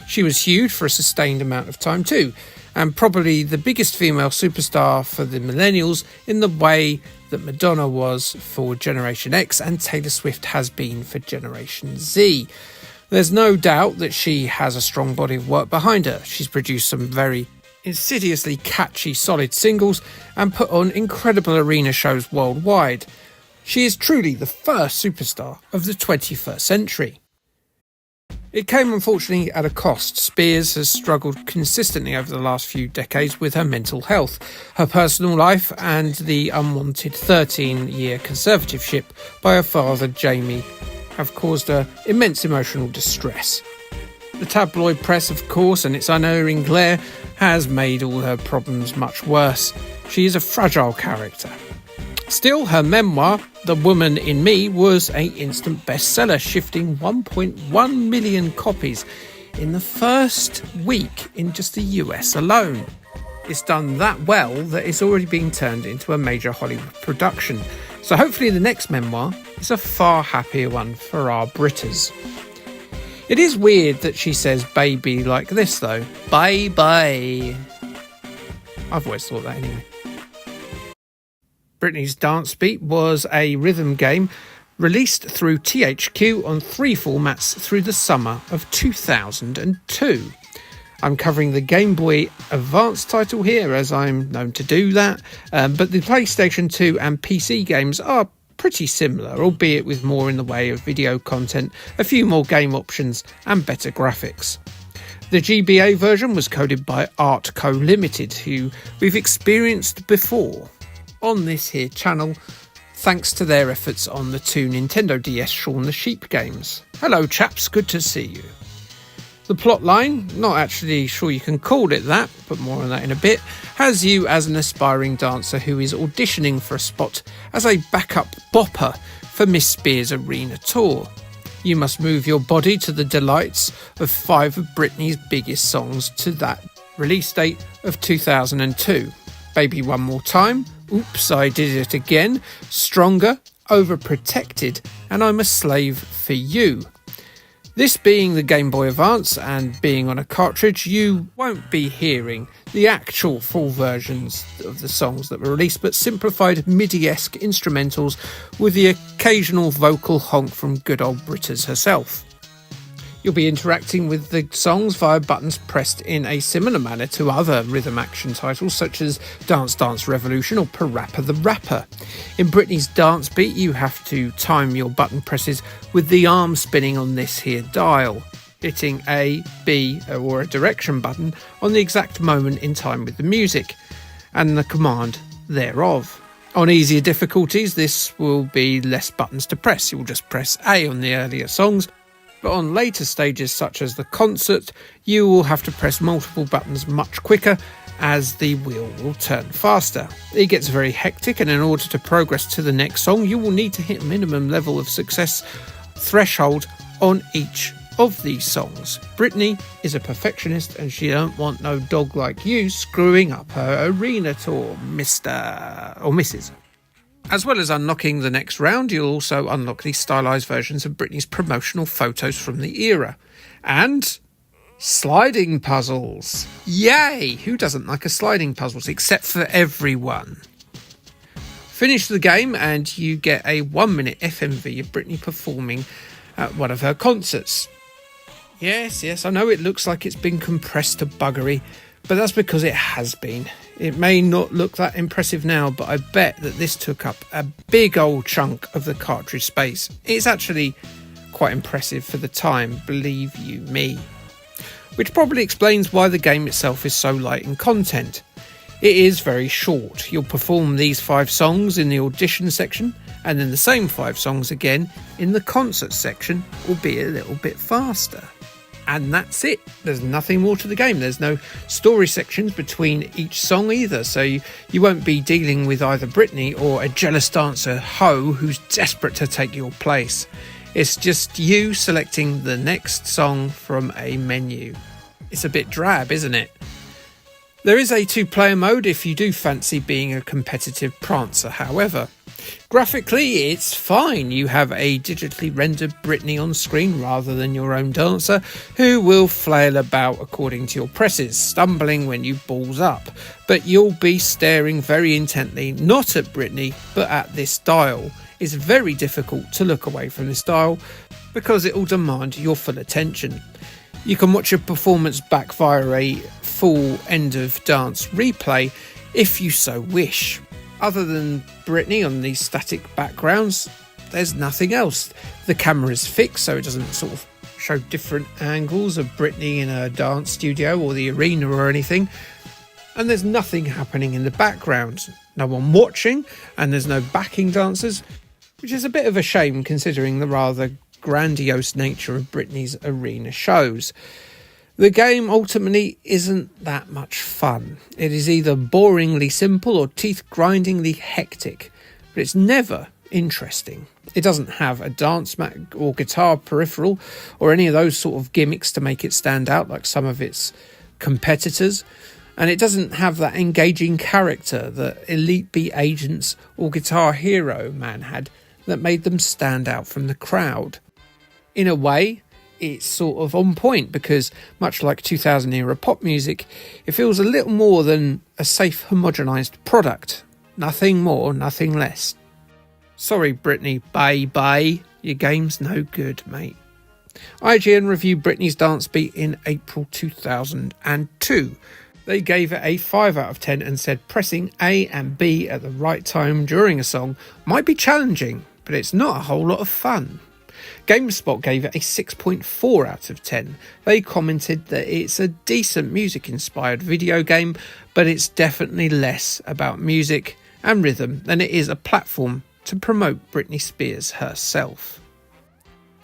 She was huge for a sustained amount of time too, and probably the biggest female superstar for the millennials in the way that Madonna was for Generation X and Taylor Swift has been for Generation Z. There's no doubt that she has a strong body of work behind her. She's produced some very insidiously catchy solid singles and put on incredible arena shows worldwide. She is truly the first superstar of the 21st century. It came unfortunately at a cost. Spears has struggled consistently over the last few decades with her mental health. Her personal life and the unwanted 13-year conservatorship by her father Jamie have caused her immense emotional distress. The tabloid press, of course, and its unerring glare has made all her problems much worse. She is a fragile character. Still, her memoir, The Woman in Me, was an instant bestseller, shifting 1.1 million copies in the first week in just the US alone. It's done that well that it's already been turned into a major Hollywood production. So hopefully the next memoir is a far happier one for our Britters. It is weird that she says baby like this though. Bye bye. I've always thought that anyway. Britney's Dance Beat was a rhythm game released through THQ on 3 formats through the summer of 2002. I'm covering the Game Boy Advance title here, as I'm known to do that, but the PlayStation 2 and PC games are pretty similar, albeit with more in the way of video content, a few more game options and better graphics. The GBA version was coded by Artco Limited, who we've experienced before on this here channel, thanks to their efforts on the 2 Nintendo DS Shaun the Sheep games. Hello chaps, good to see you. The plotline, not actually sure you can call it that, but more on that in a bit, has you as an aspiring dancer who is auditioning for a spot as a backup bopper for Miss Spears' arena tour. You must move your body to the delights of 5 of Britney's biggest songs to that release date of 2002. Baby One More Time, Oops, I Did It Again, Stronger, Overprotected, and I'm a Slave for You. This being the Game Boy Advance and being on a cartridge, you won't be hearing the actual full versions of the songs that were released, but simplified MIDI-esque instrumentals with the occasional vocal honk from good old Britters herself. You'll be interacting with the songs via buttons pressed in a similar manner to other rhythm action titles such as Dance Dance Revolution or Parappa the Rapper. In Britney's Dance Beat, you have to time your button presses with the arm spinning on this here dial, hitting A, B or a direction button on the exact moment in time with the music and the command thereof. On easier difficulties, this will be less buttons to press. You'll just press A on the earlier songs. But on later stages such as the concert, you will have to press multiple buttons much quicker as the wheel will turn faster. It gets very hectic, and in order to progress to the next song, you will need to hit a minimum level of success threshold on each of these songs. Britney is a perfectionist and she don't want no dog like you screwing up her arena tour, Mr. or Mrs. As well as unlocking the next round, you'll also unlock the stylised versions of Britney's promotional photos from the era. And sliding puzzles. Yay! Who doesn't like a sliding puzzles except for everyone? Finish the game and you get a 1-minute FMV of Britney performing at one of her concerts. Yes, I know it looks like it's been compressed to buggery, but that's because it has been. It may not look that impressive now, but I bet that this took up a big old chunk of the cartridge space. It's actually quite impressive for the time, believe you me. Which probably explains why the game itself is so light in content. It is very short. You'll perform these 5 songs in the audition section, and then the same 5 songs again in the concert section, albeit a little bit faster. And that's it. There's nothing more to the game. There's no story sections between each song either, so you won't be dealing with either Britney or a jealous dancer Ho who's desperate to take your place. It's just you selecting the next song from a menu. It's a bit drab, isn't it? There is a 2-player mode if you do fancy being a competitive prancer, however. Graphically, it's fine. You have a digitally rendered Britney on screen rather than your own dancer, who will flail about according to your presses, stumbling when you balls up. But you'll be staring very intently, not at Britney, but at this dial. It's very difficult to look away from this dial because it will demand your full attention. You can watch your performance back via a full end of dance replay if you so wish. Other than Britney on these static backgrounds, there's nothing else. The camera is fixed so it doesn't sort of show different angles of Britney in a dance studio or the arena or anything. And there's nothing happening in the background. No one watching, and there's no backing dancers, which is a bit of a shame considering the rather grandiose nature of Britney's arena shows. The game ultimately isn't that much fun. It is either boringly simple or teeth-grindingly hectic, but it's never interesting. It doesn't have a dance mat or guitar peripheral or any of those sort of gimmicks to make it stand out like some of its competitors, and it doesn't have that engaging character that Elite Beat Agents or Guitar Hero Man had that made them stand out from the crowd. In a way, it's sort of on point because, much like 2000 era pop music, it feels a little more than a safe homogenised product. Nothing more, nothing less. Sorry Britney, bye. Your game's no good, mate. IGN reviewed Britney's Dance Beat in April 2002. They gave it a 5 out of 10 and said pressing A and B at the right time during a song might be challenging, but it's not a whole lot of fun. GameSpot gave it a 6.4 out of 10. They commented that it's a decent music-inspired video game, but it's definitely less about music and rhythm than it is a platform to promote Britney Spears herself.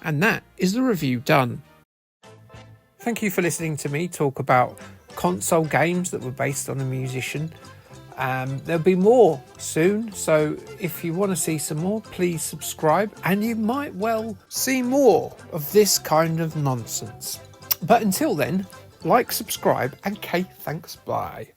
And that is the review done. Thank you for listening to me talk about console games that were based on a musician. There'll be more soon, so if you want to see some more, please subscribe and you might well see more of this kind of nonsense. But until then, like, subscribe, and thanks, bye.